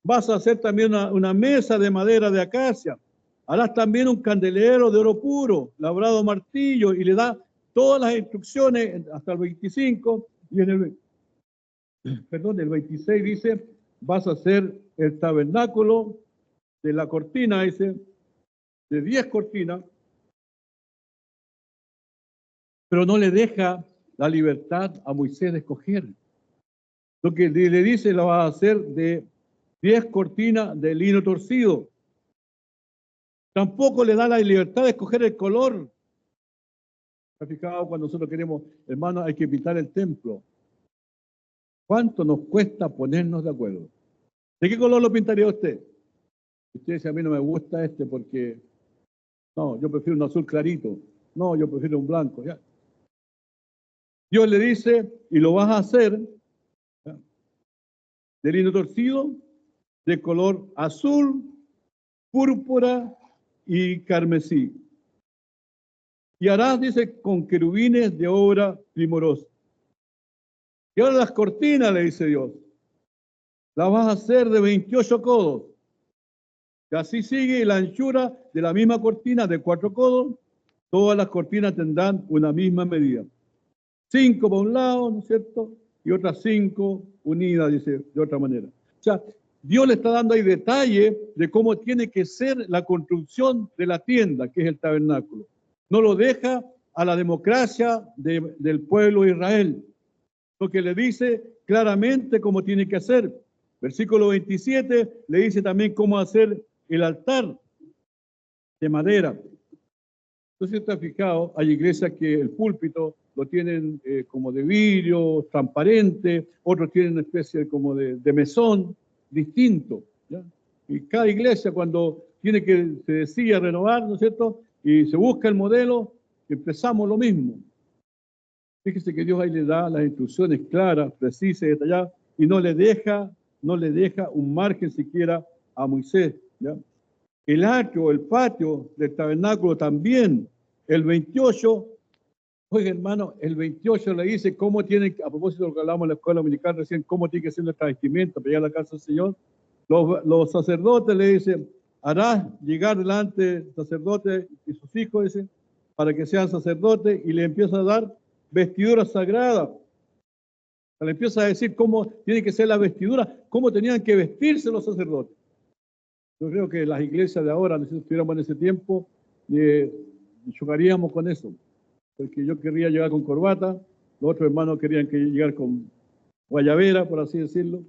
vas a hacer también una mesa de madera de acacia, harás también un candelero de oro puro, labrado a martillo, y le da todas las instrucciones hasta el 25, y en el 26 dice, vas a hacer el tabernáculo de la cortina, dice, de 10 cortinas, pero no le deja la libertad a Moisés de escoger. Lo que le dice, la va a hacer de 10 cortinas de lino torcido. Tampoco le da la libertad de escoger el color. ¿Se ha fijado cuando nosotros queremos, hermano, hay que pintar el templo? ¿Cuánto nos cuesta ponernos de acuerdo? ¿De qué color lo pintaría usted? Usted dice, a mí no me gusta este porque, no, yo prefiero un azul clarito. No, yo prefiero un blanco. ¿Ya? Dios le dice, y lo vas a hacer, ¿ya?, de lino torcido, de color azul, púrpura y carmesí. Y harás, dice, con querubines de obra primorosa. Y ahora las cortinas, le dice Dios, las vas a hacer de 28 codos. Y así sigue la anchura de la misma cortina de 4 codos. Todas las cortinas tendrán una misma medida. 5 por un lado, ¿no es cierto? Y otras 5 unidas, dice, de otra manera. O sea, Dios le está dando ahí detalle de cómo tiene que ser la construcción de la tienda, que es el tabernáculo. No lo deja a la democracia del pueblo de Israel, lo que le dice claramente cómo tiene que hacer. Versículo 27 le dice también cómo hacer el altar de madera. Entonces, está fijado, hay iglesias que el púlpito lo tienen como de vidrio, transparente, otros tienen una especie como de mesón, distinto, ¿ya? Y cada iglesia cuando tiene que, se decide renovar, ¿no es cierto?, y se busca el modelo, empezamos lo mismo. Fíjese que Dios ahí le da las instrucciones claras, precisas, detalladas, y no le deja un margen siquiera a Moisés, ¿ya? El atrio, el patio del tabernáculo también, el 28, oiga hermano, el 28 le dice cómo tiene, a propósito de lo que hablamos en la escuela dominical recién, cómo tiene que ser nuestra vestimenta para llegar a la casa del Señor. Los sacerdotes le dicen, harás llegar delante del sacerdote y sus hijos, dice, para que sean sacerdotes, y le empieza a dar vestiduras sagradas. Le empieza a decir cómo tiene que ser la vestidura, cómo tenían que vestirse los sacerdotes. Yo creo que las iglesias de ahora, si estuviéramos en ese tiempo, chocaríamos con eso. Porque yo querría llegar con corbata, los otros hermanos querían llegar con guayabera, por así decirlo.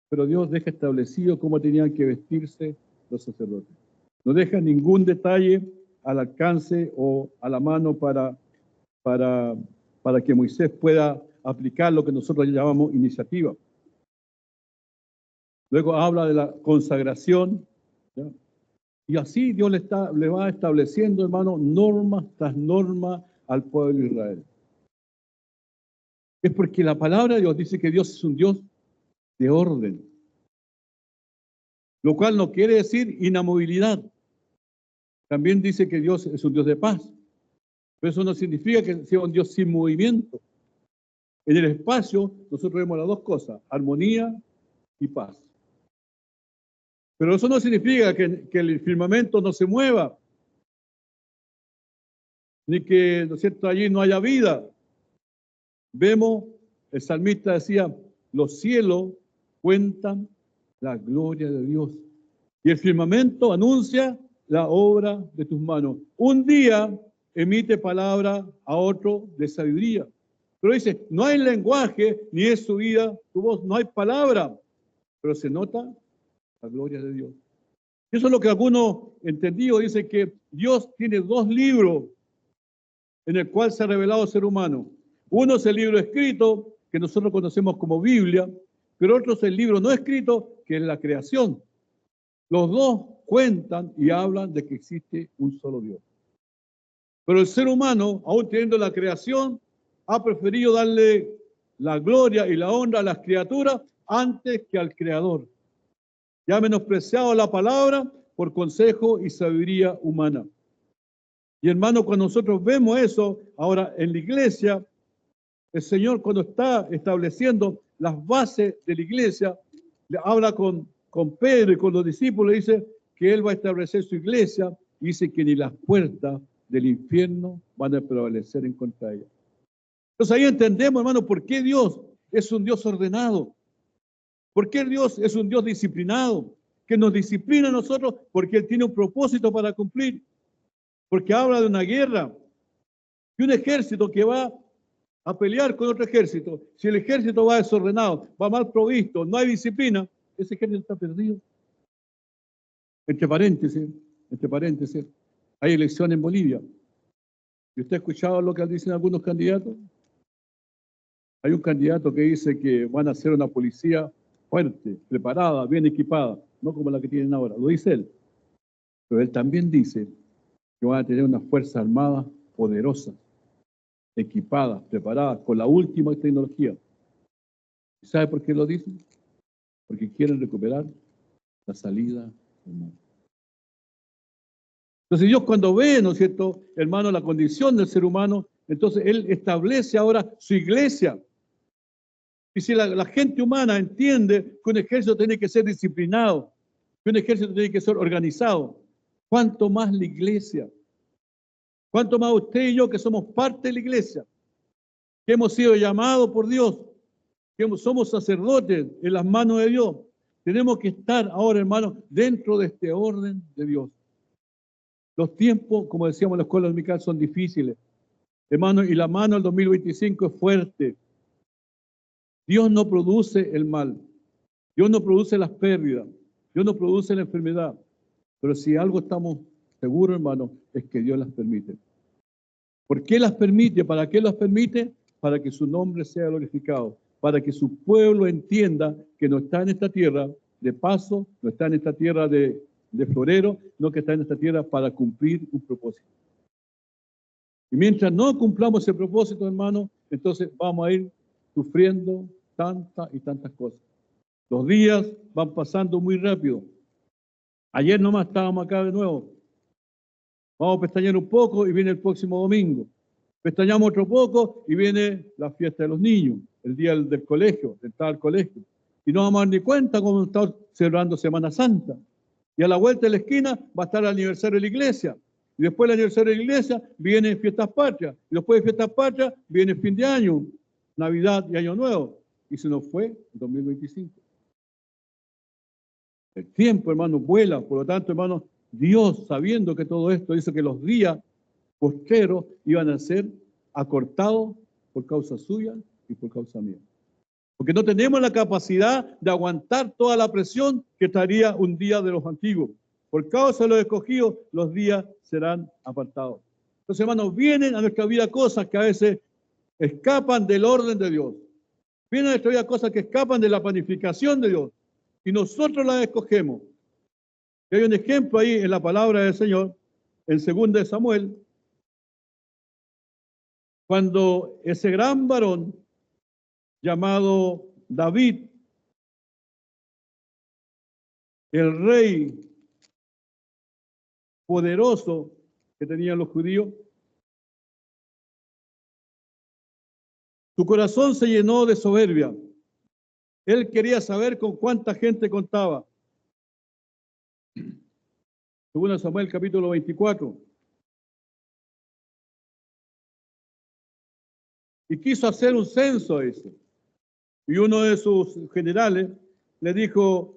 Pero Dios deja establecido cómo tenían que vestirse los sacerdotes. No deja ningún detalle al alcance o a la mano para que Moisés pueda aplicar lo que nosotros llamamos iniciativa. Luego habla de la consagración, ¿ya? Y así Dios le va estableciendo, hermano, normas tras normas al pueblo de Israel. Es porque la palabra de Dios dice que Dios es un Dios de orden, lo cual no quiere decir inamovilidad. También dice que Dios es un Dios de paz. Pero eso no significa que sea un Dios sin movimiento. En el espacio nosotros vemos las dos cosas, armonía y paz. Pero eso no significa que el firmamento no se mueva. ni que, ¿no es cierto?, allí no haya vida. Vemos, el salmista decía, los cielos cuentan la gloria de Dios y el firmamento anuncia la obra de tus manos. Un día emite palabra a otro de sabiduría. Pero dice, no hay lenguaje, ni es subida tu voz, no hay palabra, pero se nota la gloria de Dios. Eso es lo que algunos entendidos dicen, que Dios tiene dos libros en el cual se ha revelado al ser humano. Uno es el libro escrito, que nosotros conocemos como Biblia, pero otro es el libro no escrito, que es la creación. Los dos cuentan y hablan de que existe un solo Dios. Pero el ser humano, aún teniendo la creación, ha preferido darle la gloria y la honra a las criaturas antes que al Creador. Y ha menospreciado la palabra por consejo y sabiduría humana. Y hermano, cuando nosotros vemos eso, ahora en la iglesia, el Señor cuando está estableciendo las bases de la iglesia, le habla con Pedro y con los discípulos, dice que Él va a establecer su iglesia, y dice que ni las puertas del infierno van a prevalecer en contra de ella. Entonces ahí entendemos, hermano, por qué Dios es un Dios ordenado, por qué Dios es un Dios disciplinado, que nos disciplina a nosotros porque Él tiene un propósito para cumplir, porque habla de una guerra, y un ejército que va a pelear con otro ejército. Si el ejército va desordenado, va mal provisto, no hay disciplina, ese ejército está perdido. Entre paréntesis, hay elección en Bolivia. ¿Y usted ha escuchado lo que dicen algunos candidatos? Hay un candidato que dice que van a ser una policía fuerte, preparada, bien equipada, no como la que tienen ahora, lo dice él. Pero él también dice que van a tener unas fuerzas armadas poderosas, equipadas, preparadas, con la última tecnología. ¿Y sabe por qué lo dicen? Porque quieren recuperar la salida del mundo. Entonces Dios cuando ve, ¿no es cierto?, hermano, la condición del ser humano, entonces Él establece ahora su iglesia. Y si la gente humana entiende que un ejército tiene que ser disciplinado, que un ejército tiene que ser organizado, ¿cuánto más la iglesia? ¿Cuánto más usted y yo, que somos parte de la iglesia, que hemos sido llamados por Dios, que somos sacerdotes en las manos de Dios? Tenemos que estar ahora, hermanos, dentro de este orden de Dios. Los tiempos, como decíamos en la escuela dominical, son difíciles, hermanos, y la mano del 2025 es fuerte. Dios no produce el mal, Dios no produce las pérdidas, Dios no produce la enfermedad, pero si algo estamos seguros, hermanos, es que Dios las permite. ¿Por qué las permite? ¿Para qué las permite? Para que su nombre sea glorificado, para que su pueblo entienda que no está en esta tierra de paso, no está en esta tierra de florero, no que está en esta tierra para cumplir un propósito. Y mientras no cumplamos ese propósito, hermano, entonces vamos a ir sufriendo tantas y tantas cosas. Los días van pasando muy rápido. Ayer nomás estábamos acá de nuevo. Vamos a pestañear un poco y viene el próximo domingo. Pestañamos otro poco y viene la fiesta de los niños, el día del colegio, de entrar al colegio. Y no vamos a dar ni cuenta cómo estamos celebrando Semana Santa. Y a la vuelta de la esquina va a estar el aniversario de la iglesia. Y después del aniversario de la iglesia viene Fiestas Patrias. Y después de Fiestas Patrias viene fin de año, Navidad y Año Nuevo. Y se nos fue el 2025. El tiempo, hermano, vuela. Por lo tanto, hermano, Dios, sabiendo que todo esto, dice que los días postreros iban a ser acortados por causa suya y por causa mía. Porque no tenemos la capacidad de aguantar toda la presión que traería un día de los antiguos. Por causa de los escogidos, los días serán apartados. Entonces, hermanos, vienen a nuestra vida cosas que a veces escapan del orden de Dios. Vienen a nuestra vida cosas que escapan de la planificación de Dios. Y nosotros las escogemos. Y hay un ejemplo ahí en la palabra del Señor, en 2 de Samuel, cuando ese gran varón llamado David, el rey poderoso que tenían los judíos, su corazón se llenó de soberbia. Él quería saber con cuánta gente contaba. 2 Samuel capítulo 24. y quiso hacer un censo a eso. Y uno de sus generales le dijo,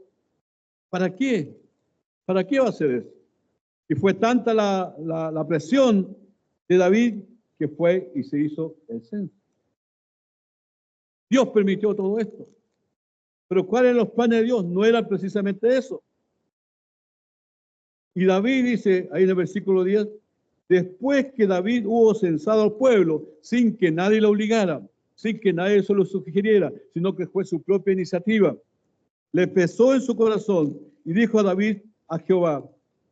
¿para qué? ¿Para qué va a hacer eso? Y fue tanta la presión de David que fue y se hizo el censo. Dios permitió todo esto. Pero ¿cuáles eran los planes de Dios? No era precisamente eso. Y David dice, ahí en el versículo 10, después que David hubo censado al pueblo, sin que nadie lo obligara, sin que nadie se lo sugiriera, sino que fue su propia iniciativa, le pesó en su corazón y dijo a David, a Jehová,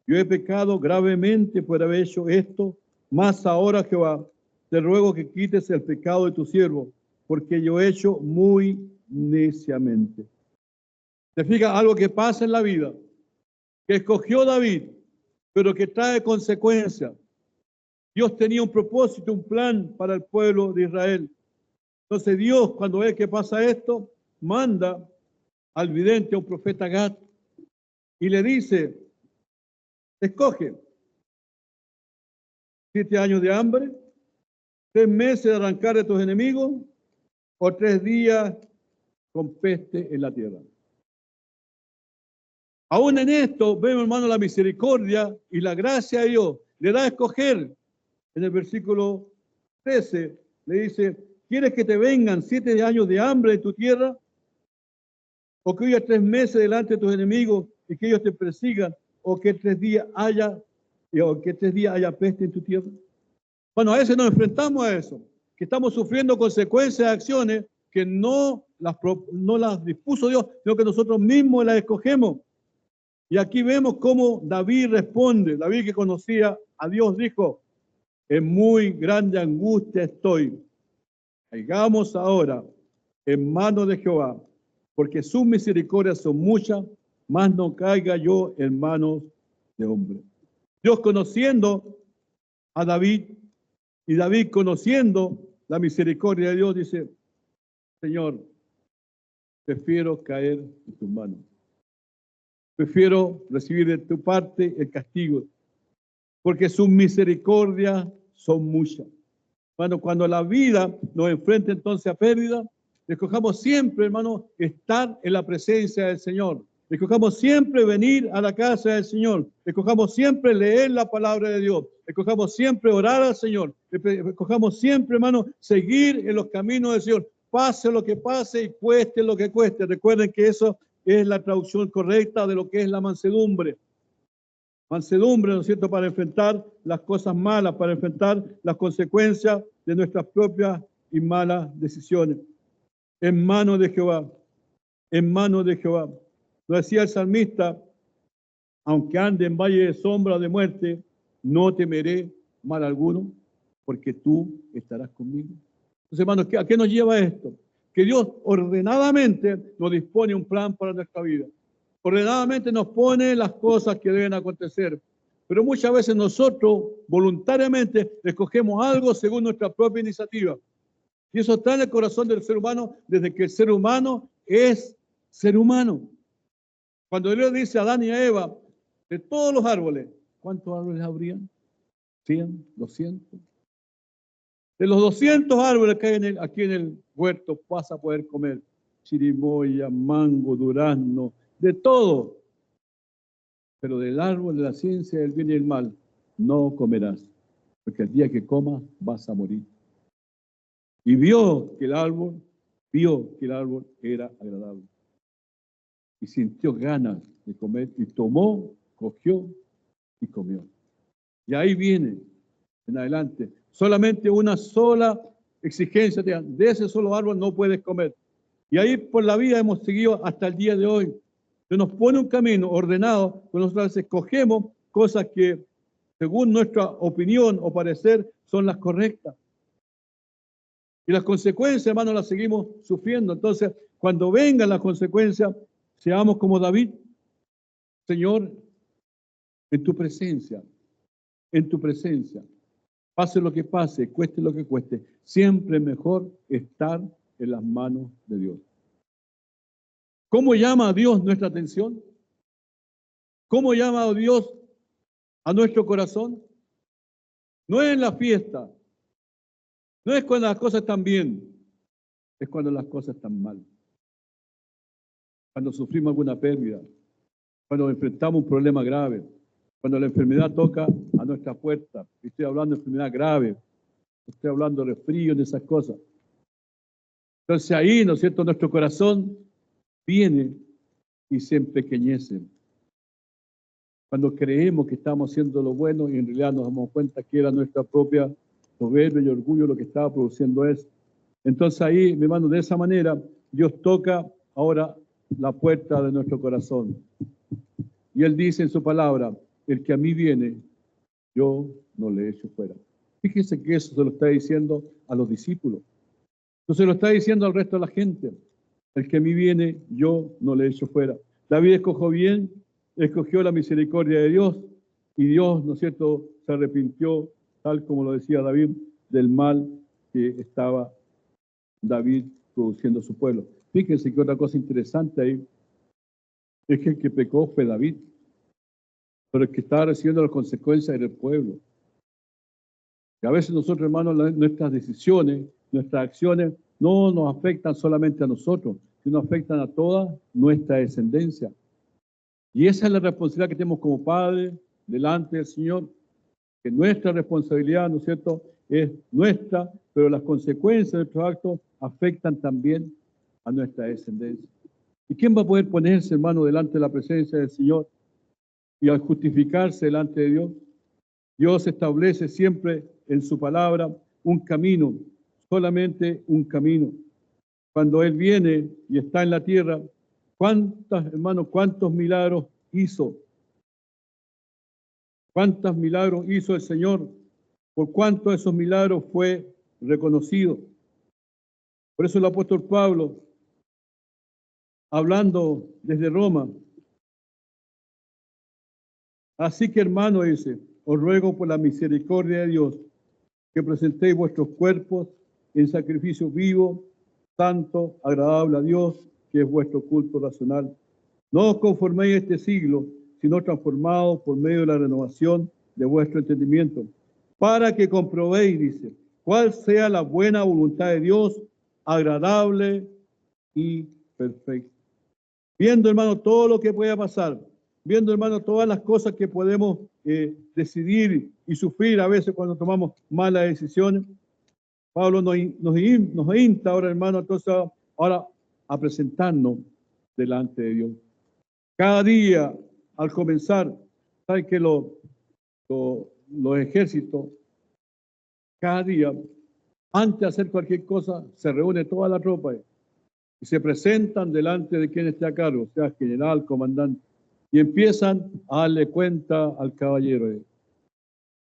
yo he pecado gravemente por haber hecho esto, mas ahora, Jehová, te ruego que quites el pecado de tu siervo, porque yo he hecho muy neciamente. ¿Te fijas algo que pasa en la vida? Que escogió David, pero que trae consecuencias. Dios tenía un propósito, un plan para el pueblo de Israel. Entonces Dios, cuando ve que pasa esto, manda al vidente, a un profeta Gad, y le dice, escoge 7 años de hambre, 3 meses de arrancar de tus enemigos, o 3 días con peste en la tierra. Aún en esto, vemos, hermano, la misericordia y la gracia de Dios. Le da a escoger. En el versículo 13 le dice, ¿quieres que te vengan 7 años de hambre en tu tierra? ¿O que huyas 3 meses delante de tus enemigos y que ellos te persigan? ¿O que 3 días haya peste en tu tierra? Bueno, a veces nos enfrentamos a eso, que estamos sufriendo consecuencias de acciones que no las dispuso Dios, sino que nosotros mismos las escogemos. Y aquí vemos cómo David responde. David, que conocía a Dios, dijo, en muy grande angustia estoy. Caigamos ahora en manos de Jehová, porque sus misericordias son muchas, mas no caiga yo en manos de hombre. Dios conociendo a David, y David conociendo la misericordia de Dios, dice, Señor, prefiero caer en tus manos. Prefiero recibir de tu parte el castigo, porque sus misericordias son muchas. Bueno, cuando la vida nos enfrenta entonces a pérdida, escojamos siempre, hermano, estar en la presencia del Señor. Escojamos siempre venir a la casa del Señor. Escojamos siempre leer la palabra de Dios. Escojamos siempre orar al Señor. Escojamos siempre, hermano, seguir en los caminos del Señor. Pase lo que pase y cueste lo que cueste. Recuerden que eso es la traducción correcta de lo que es la mansedumbre. Mansedumbre, ¿no es cierto?, para enfrentar las cosas malas, para enfrentar las consecuencias de nuestras propias y malas decisiones. En manos de Jehová, en manos de Jehová. Lo decía el salmista, aunque ande en valle de sombra de muerte, no temeré mal alguno, porque tú estarás conmigo. Entonces, hermanos, ¿a qué nos lleva esto? Que Dios ordenadamente nos dispone un plan para nuestra vida. Ordenadamente nos pone las cosas que deben acontecer. Pero muchas veces nosotros voluntariamente escogemos algo según nuestra propia iniciativa. Y eso está en el corazón del ser humano desde que el ser humano es ser humano. Cuando Dios dice a Adán y a Eva, de todos los árboles, ¿cuántos árboles habrían? 100, 200. De los 200 árboles que hay aquí en el huerto vas a poder comer chirimoya, mango, durazno, de todo. Pero del árbol de la ciencia del bien y el mal no comerás, porque el día que comas vas a morir. Y vio que el árbol era agradable. Y sintió ganas de comer y tomó, cogió y comió. Y ahí viene, en adelante, solamente una sola exigencia, de ese solo árbol no puedes comer. Y ahí por la vida hemos seguido hasta el día de hoy. Se nos pone un camino ordenado, cuando nosotros escogemos cosas que, según nuestra opinión o parecer, son las correctas. Y las consecuencias, hermanos, las seguimos sufriendo. Entonces, cuando vengan las consecuencias, seamos como David. Señor, en tu presencia, pase lo que pase, cueste lo que cueste, siempre es mejor estar en las manos de Dios. ¿Cómo llama a Dios nuestra atención? ¿Cómo llama a Dios a nuestro corazón? No es en la fiesta, No es cuando las cosas están bien, es cuando las cosas están mal. Cuando sufrimos alguna pérdida, cuando enfrentamos un problema grave, cuando la enfermedad toca a nuestra puerta. Estoy hablando de enfermedad grave, estoy hablando de resfrío, de esas cosas. Entonces ahí, ¿no es cierto?, nuestro corazón viene y se empequeñece. Cuando creemos que estamos haciendo lo bueno y en realidad nos damos cuenta que era nuestra propia soberbia y orgullo lo que estaba produciendo eso. Entonces ahí, mi hermano, de esa manera, Dios toca ahora la puerta de nuestro corazón. Y Él dice en su palabra, el que a mí viene, yo no le echo fuera. Fíjese que eso se lo está diciendo a los discípulos. No se lo está diciendo al resto de la gente. El que a mí viene, yo no le echo fuera. David escogió bien, escogió la misericordia de Dios, y Dios, ¿no es cierto?, se arrepintió, tal como lo decía David, del mal que estaba David produciendo a su pueblo. Fíjense que otra cosa interesante ahí es que el que pecó fue David, pero el que estaba recibiendo las consecuencias era el pueblo. Y a veces nosotros, hermanos, nuestras decisiones, nuestras acciones, no nos afectan solamente a nosotros, sino afectan a toda nuestra descendencia. Y esa es la responsabilidad que tenemos como padres delante del Señor, que nuestra responsabilidad, ¿no es cierto?, es nuestra, pero las consecuencias de nuestros actos afectan también a nuestra descendencia. ¿Y quién va a poder ponerse, hermano, delante de la presencia del Señor y al justificarse delante de Dios? Dios establece siempre en su palabra un camino, solamente un camino. Cuando Él viene y está en la tierra, ¿cuántos milagros hizo? ¿Cuántos milagros hizo el Señor? ¿Por cuántos de esos milagros fue reconocido? Por eso el apóstol Pablo, hablando desde Roma, así que hermano dice, os ruego por la misericordia de Dios que presentéis vuestros cuerpos en sacrificio vivo, santo, agradable a Dios, que es vuestro culto racional. No os conforméis a este siglo, sino transformados por medio de la renovación de vuestro entendimiento, para que comprobéis, dice, cuál sea la buena voluntad de Dios, agradable y perfecta. Viendo, hermano, todo lo que pueda pasar, viendo, hermano, todas las cosas que podemos decidir y sufrir a veces cuando tomamos malas decisiones, Pablo nos insta ahora, hermano, entonces ahora a presentarnos delante de Dios. Cada día, al comenzar, saben que los ejércitos, cada día, antes de hacer cualquier cosa, se reúne toda la tropa y se presentan delante de quien esté a cargo, sea general, comandante, y empiezan a darle cuenta al caballero.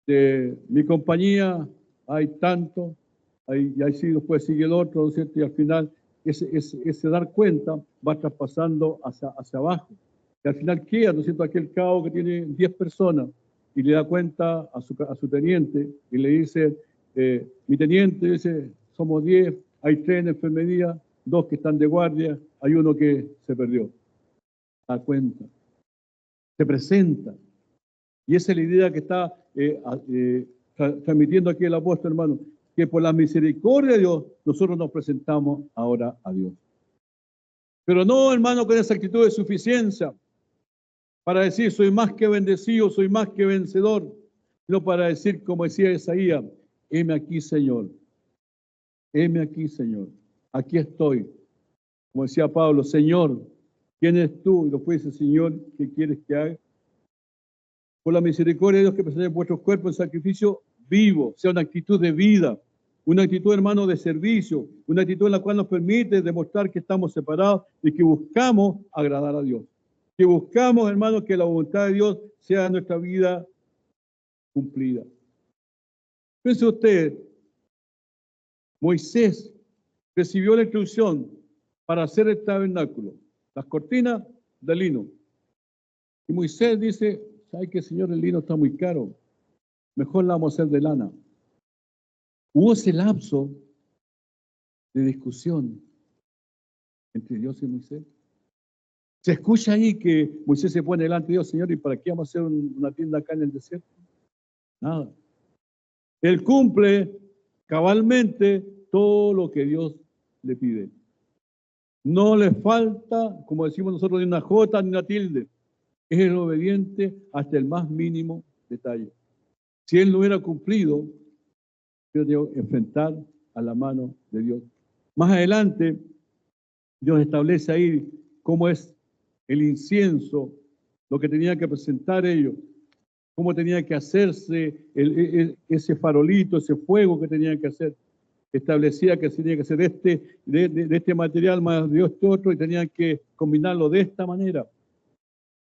De mi compañía hay tanto, y así después sigue el otro, ¿no es cierto? Y al final ese dar cuenta va traspasando hacia abajo. Y al final queda, ¿no es cierto?, aquel cabo que tiene 10 personas y le da cuenta a su teniente y le dice, mi teniente dice, somos 10, hay 3 en enfermería, 2 que están de guardia, hay uno que se perdió. Da cuenta. Se presenta. Y esa es la idea que está transmitiendo aquí el apóstol, hermano, que por la misericordia de Dios, nosotros nos presentamos ahora a Dios. Pero no, hermano, con esa actitud de suficiencia, para decir, soy más que bendecido, soy más que vencedor, sino para decir, como decía Isaías, heme aquí, Señor, heme aquí, Señor, aquí estoy. Como decía Pablo, Señor, ¿quién eres tú? Y después dice, Señor, ¿qué quieres que haga? Por la misericordia de Dios que presente vuestros cuerpos en sacrificio vivo, sea una actitud de vida, una actitud, hermano, de servicio, una actitud en la cual nos permite demostrar que estamos separados y que buscamos agradar a Dios. Que buscamos, hermano, que la voluntad de Dios sea en nuestra vida cumplida. Piense usted, Moisés recibió la instrucción para hacer el tabernáculo, las cortinas de lino. Y Moisés dice, ¿sabe qué, Señor? El lino está muy caro. Mejor la vamos a hacer de lana. Hubo ese lapso de discusión entre Dios y Moisés. Se escucha ahí que Moisés se pone delante de Dios, Señor, ¿y para qué vamos a hacer una tienda acá en el desierto? Nada. Él cumple cabalmente todo lo que Dios le pide. No le falta, como decimos nosotros, ni una jota ni una tilde. Es el obediente hasta el más mínimo detalle. Si él no hubiera cumplido, yo tengo que enfrentar a la mano de Dios. Más adelante, Dios establece ahí cómo es el incienso, lo que tenía que presentar ellos, cómo tenía que hacerse ese farolito, ese fuego que tenían que hacer. Establecía que se tenía que hacer de este material más de este otro y tenían que combinarlo de esta manera.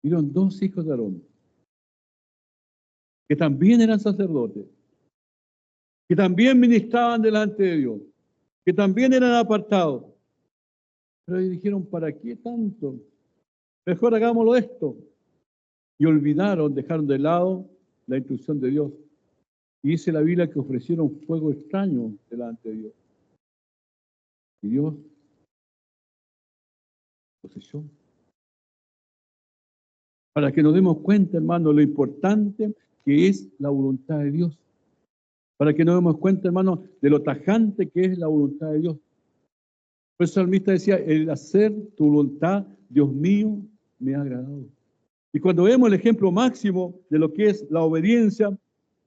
Vieron 2 hijos de Aarón, que también eran sacerdotes, que también ministraban delante de Dios, que también eran apartados. Pero ellos dijeron, ¿para qué tanto? Mejor hagámoslo esto. Y olvidaron, dejaron de lado la instrucción de Dios. Y dice la Biblia que ofrecieron fuego extraño delante de Dios. Y Dios los echó. Para que nos demos cuenta, hermano, lo importante que es la voluntad de Dios. Para que nos demos cuenta, hermano, de lo tajante que es la voluntad de Dios. Por eso el salmista decía, el hacer tu voluntad, Dios mío, me ha agradado. Y cuando vemos el ejemplo máximo de lo que es la obediencia,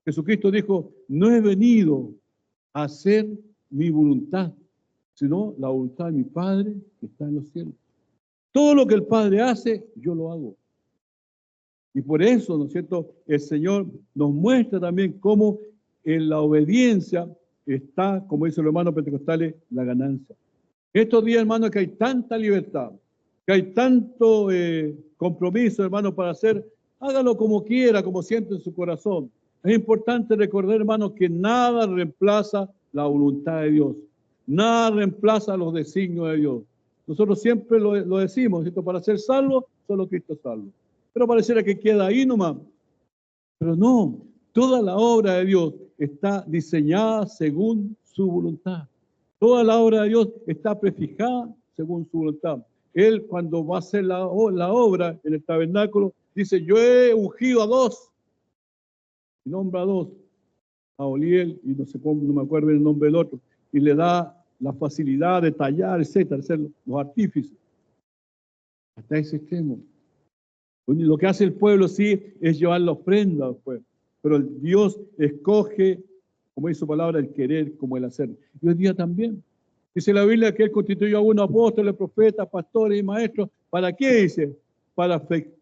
Jesucristo dijo, no he venido a hacer mi voluntad, sino la voluntad de mi Padre que está en los cielos. Todo lo que el Padre hace, yo lo hago. Y por eso, ¿no es cierto?, el Señor nos muestra también cómo en la obediencia está, como dicen los hermanos pentecostales, la ganancia. Estos días, hermanos, que hay tanta libertad, que hay tanto compromiso, hermano, para hacer, hágalo como quiera, como siente en su corazón. Es importante recordar, hermano, que nada reemplaza la voluntad de Dios. Nada reemplaza los designios de Dios. Nosotros siempre lo decimos, ¿cierto? Para ser salvo, solo Cristo es salvo. Pero pareciera que queda ahí nomás. Pero no, toda la obra de Dios está diseñada según su voluntad. Toda la obra de Dios está prefijada según su voluntad. Él, cuando va a hacer la obra en el tabernáculo, dice, yo he ungido a 2. Y nombra a 2, a Oliel, y no sé cómo, no me acuerdo el nombre del otro, y le da la facilidad de tallar, etcétera, de ser los artífices. Hasta ese extremo. Lo que hace el pueblo sí es llevar la ofrenda al pueblo, pero el Dios escoge, como dice su palabra, el querer como el hacer. Y hoy día también. Dice la Biblia que Él constituyó a unos apóstoles, profetas, pastores y maestros. ¿Para qué dice? Para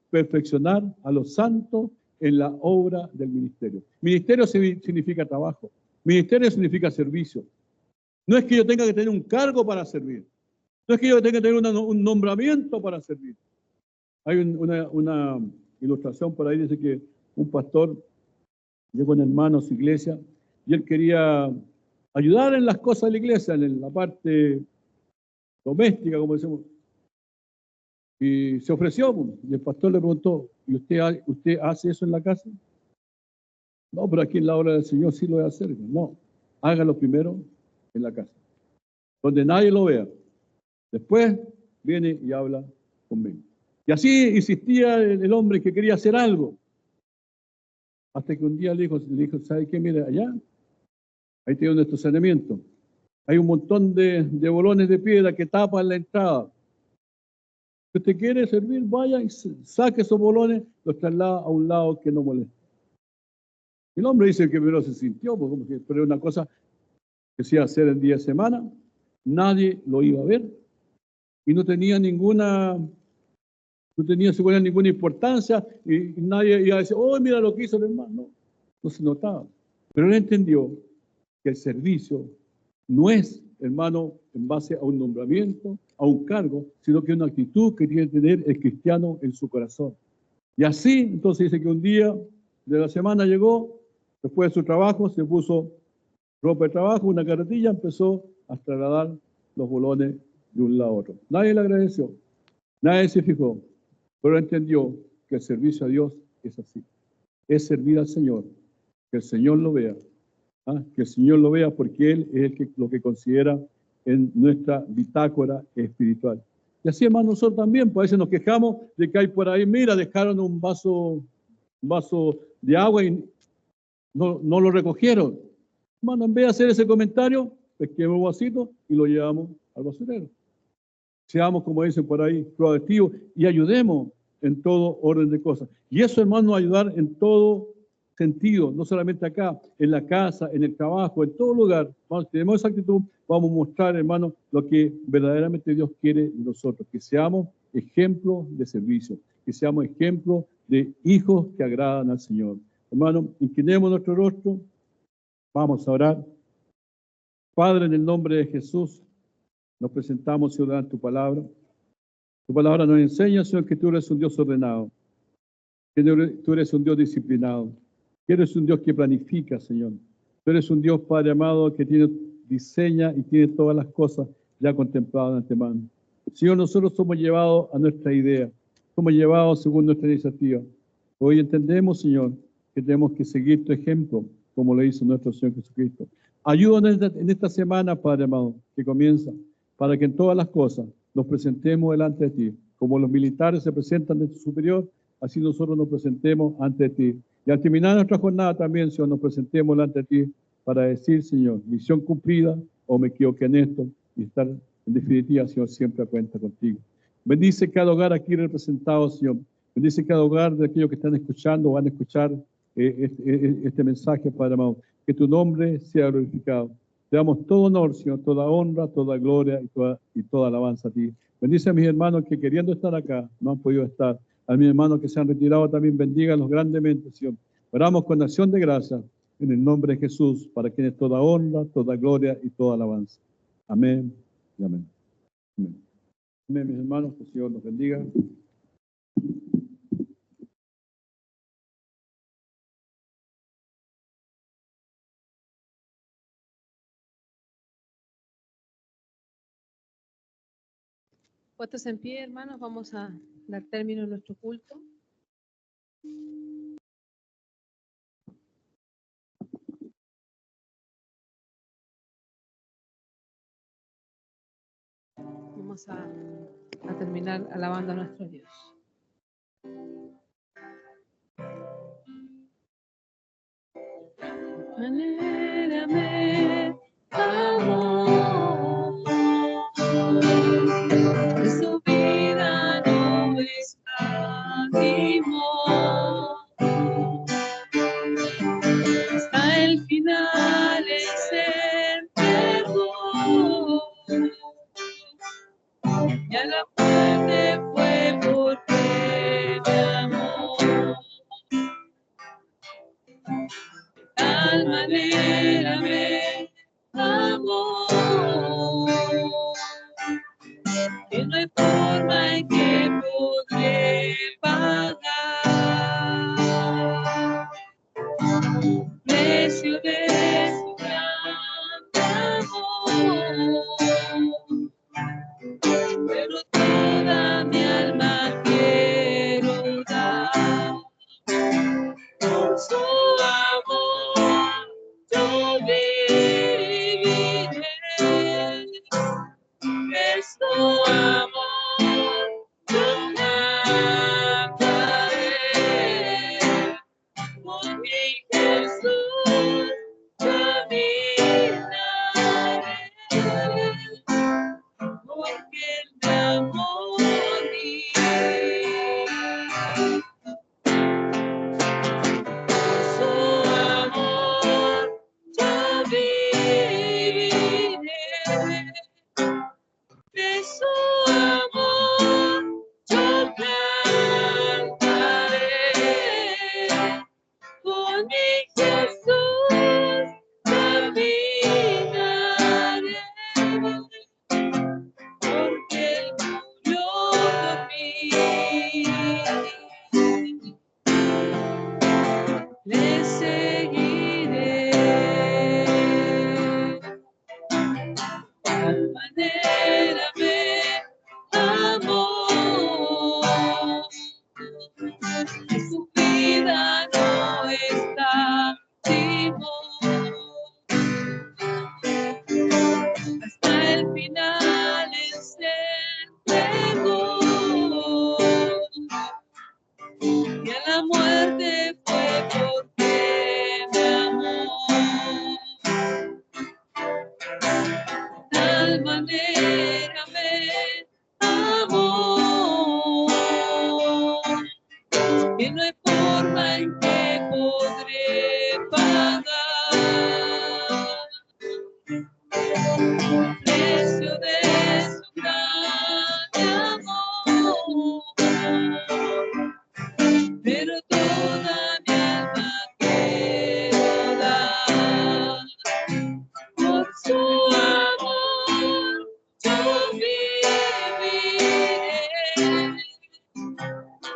perfeccionar a los santos en la obra del ministerio. Ministerio significa trabajo. Ministerio significa servicio. No es que yo tenga que tener un cargo para servir. No es que yo tenga que tener un nombramiento para servir. Hay una ilustración por ahí, dice que un pastor llegó un hermano a su iglesia y él quería ayudar en las cosas de la iglesia, en la parte doméstica, como decimos. Y se ofreció, y el pastor le preguntó, ¿y usted hace eso en la casa? No, pero aquí en la obra del Señor sí lo voy a hacer. No, hágalo primero en la casa, donde nadie lo vea. Después viene y habla conmigo. Y así insistía el hombre que quería hacer algo. Hasta que un día le dijo, ¿sabe qué? Mira, allá, ahí tiene un estacionamiento. Hay un montón de bolones de piedra que tapan la entrada. Si usted quiere servir, vaya y saque esos bolones, los traslada a un lado que no moleste. El hombre dice que primero se sintió, pero una cosa que se iba a hacer el día de semana, nadie lo iba a ver y no tenía seguramente ninguna importancia y nadie iba a decir, oh, mira lo que hizo el hermano. No se notaba. Pero él entendió que el servicio no es, hermano, en base a un nombramiento, a un cargo, sino que es una actitud que tiene que tener el cristiano en su corazón. Y así, entonces dice que un día de la semana llegó, después de su trabajo, se puso ropa de trabajo, una carretilla, empezó a trasladar los bolones de un lado a otro. Nadie le agradeció, nadie se fijó, pero entendió que el servicio a Dios es así. Es servir al Señor, que el Señor lo vea. Que el Señor lo vea porque Él es lo que considera en nuestra bitácora espiritual. Y así, hermano, nosotros también, pues a veces nos quejamos de que hay por ahí, mira, dejaron un vaso de agua y no lo recogieron. Hermano, en vez de hacer ese comentario, pesquemos el vasito y lo llevamos al basurero. Seamos, como dicen por ahí, proactivos y ayudemos en todo orden de cosas. Y eso, hermano, ayudar en todo sentido, no solamente acá, en la casa, en el trabajo, en todo lugar. Vamos, si tenemos esa actitud, vamos a mostrar, hermano, lo que verdaderamente Dios quiere de nosotros, que seamos ejemplos de servicio, que seamos ejemplos de hijos que agradan al Señor. Hermano, inclinemos nuestro rostro, vamos a orar. Padre, en el nombre de Jesús, nos presentamos, Señor, en tu palabra. Tu palabra nos enseña, Señor, que tú eres un Dios ordenado, que tú eres un Dios disciplinado, que eres un Dios que planifica, Señor. Tú eres un Dios, Padre amado, que diseña y tiene todas las cosas ya contempladas de antemano. Señor, nosotros somos llevados a nuestra idea, somos llevados según nuestra iniciativa. Hoy entendemos, Señor, que tenemos que seguir tu ejemplo, como lo hizo nuestro Señor Jesucristo. Ayúdanos en esta semana, Padre amado, que comienza, para que en todas las cosas nos presentemos delante de ti. Como los militares se presentan de su superior, así nosotros nos presentemos ante ti. Y al terminar nuestra jornada también, Señor, nos presentemos delante de ti para decir, Señor, misión cumplida o me equivoqué en esto y estar en definitiva, Señor, siempre a cuenta contigo. Bendice cada hogar aquí representado, Señor. Bendice cada hogar de aquellos que están escuchando o van a escuchar este mensaje, Padre amado. Que tu nombre sea glorificado. Te damos todo honor, Señor, toda honra, toda gloria y toda alabanza a ti. Bendice a mis hermanos que queriendo estar acá no han podido estar. A mis hermanos que se han retirado también bendígalos grandemente, Señor. Oramos con acción de gracia en el nombre de Jesús, para quienes toda honra, toda gloria y toda alabanza. Amén y amén. Amén. Amén, mis hermanos, que el Señor los bendiga. Puestos en pie, hermanos, vamos a dar término a nuestro culto. Vamos a terminar alabando a nuestro Dios. Anhélame, amor, de su vida no escatimó. Hasta el final Él se entregó, y a la muerte fue porque me amó. De tal manera me amó, que no hay forma en que podré pagar. Precio de su gran amor, pero toda mi alma quiero dar. Por su amor yo viviré, es su amor yo cantaré, por mi Jesús caminaré, porque Él me amó a mí. Por podré pagar. Precio de su gran amor, pero toda mi alma quiero dar. Por su amor yo viviré,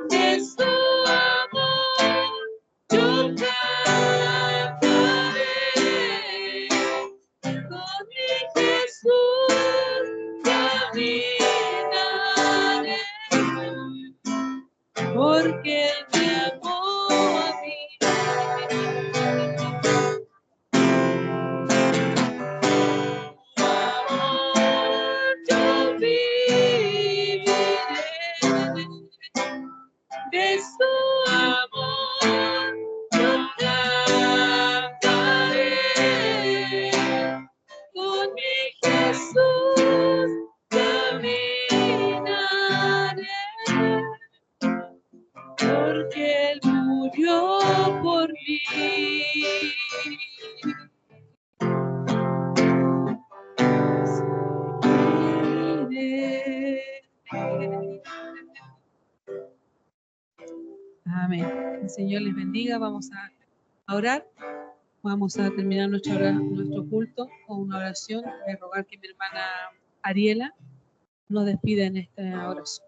de su amor yo cantaré. Con mi Jesús caminaré, porque Él me amó a mí. Su amor yo viviré, de su amor yo cantaré. Con mi Jesús caminaré, porque Él murió por mí. Amén. El Señor les bendiga. Vamos a orar. Vamos a terminar nuestro culto con una oración. Voy a rogar que mi hermana Ariela nos despida en esta oración.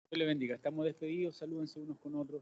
Dios le bendiga. Estamos despedidos. Salúdense unos con otros.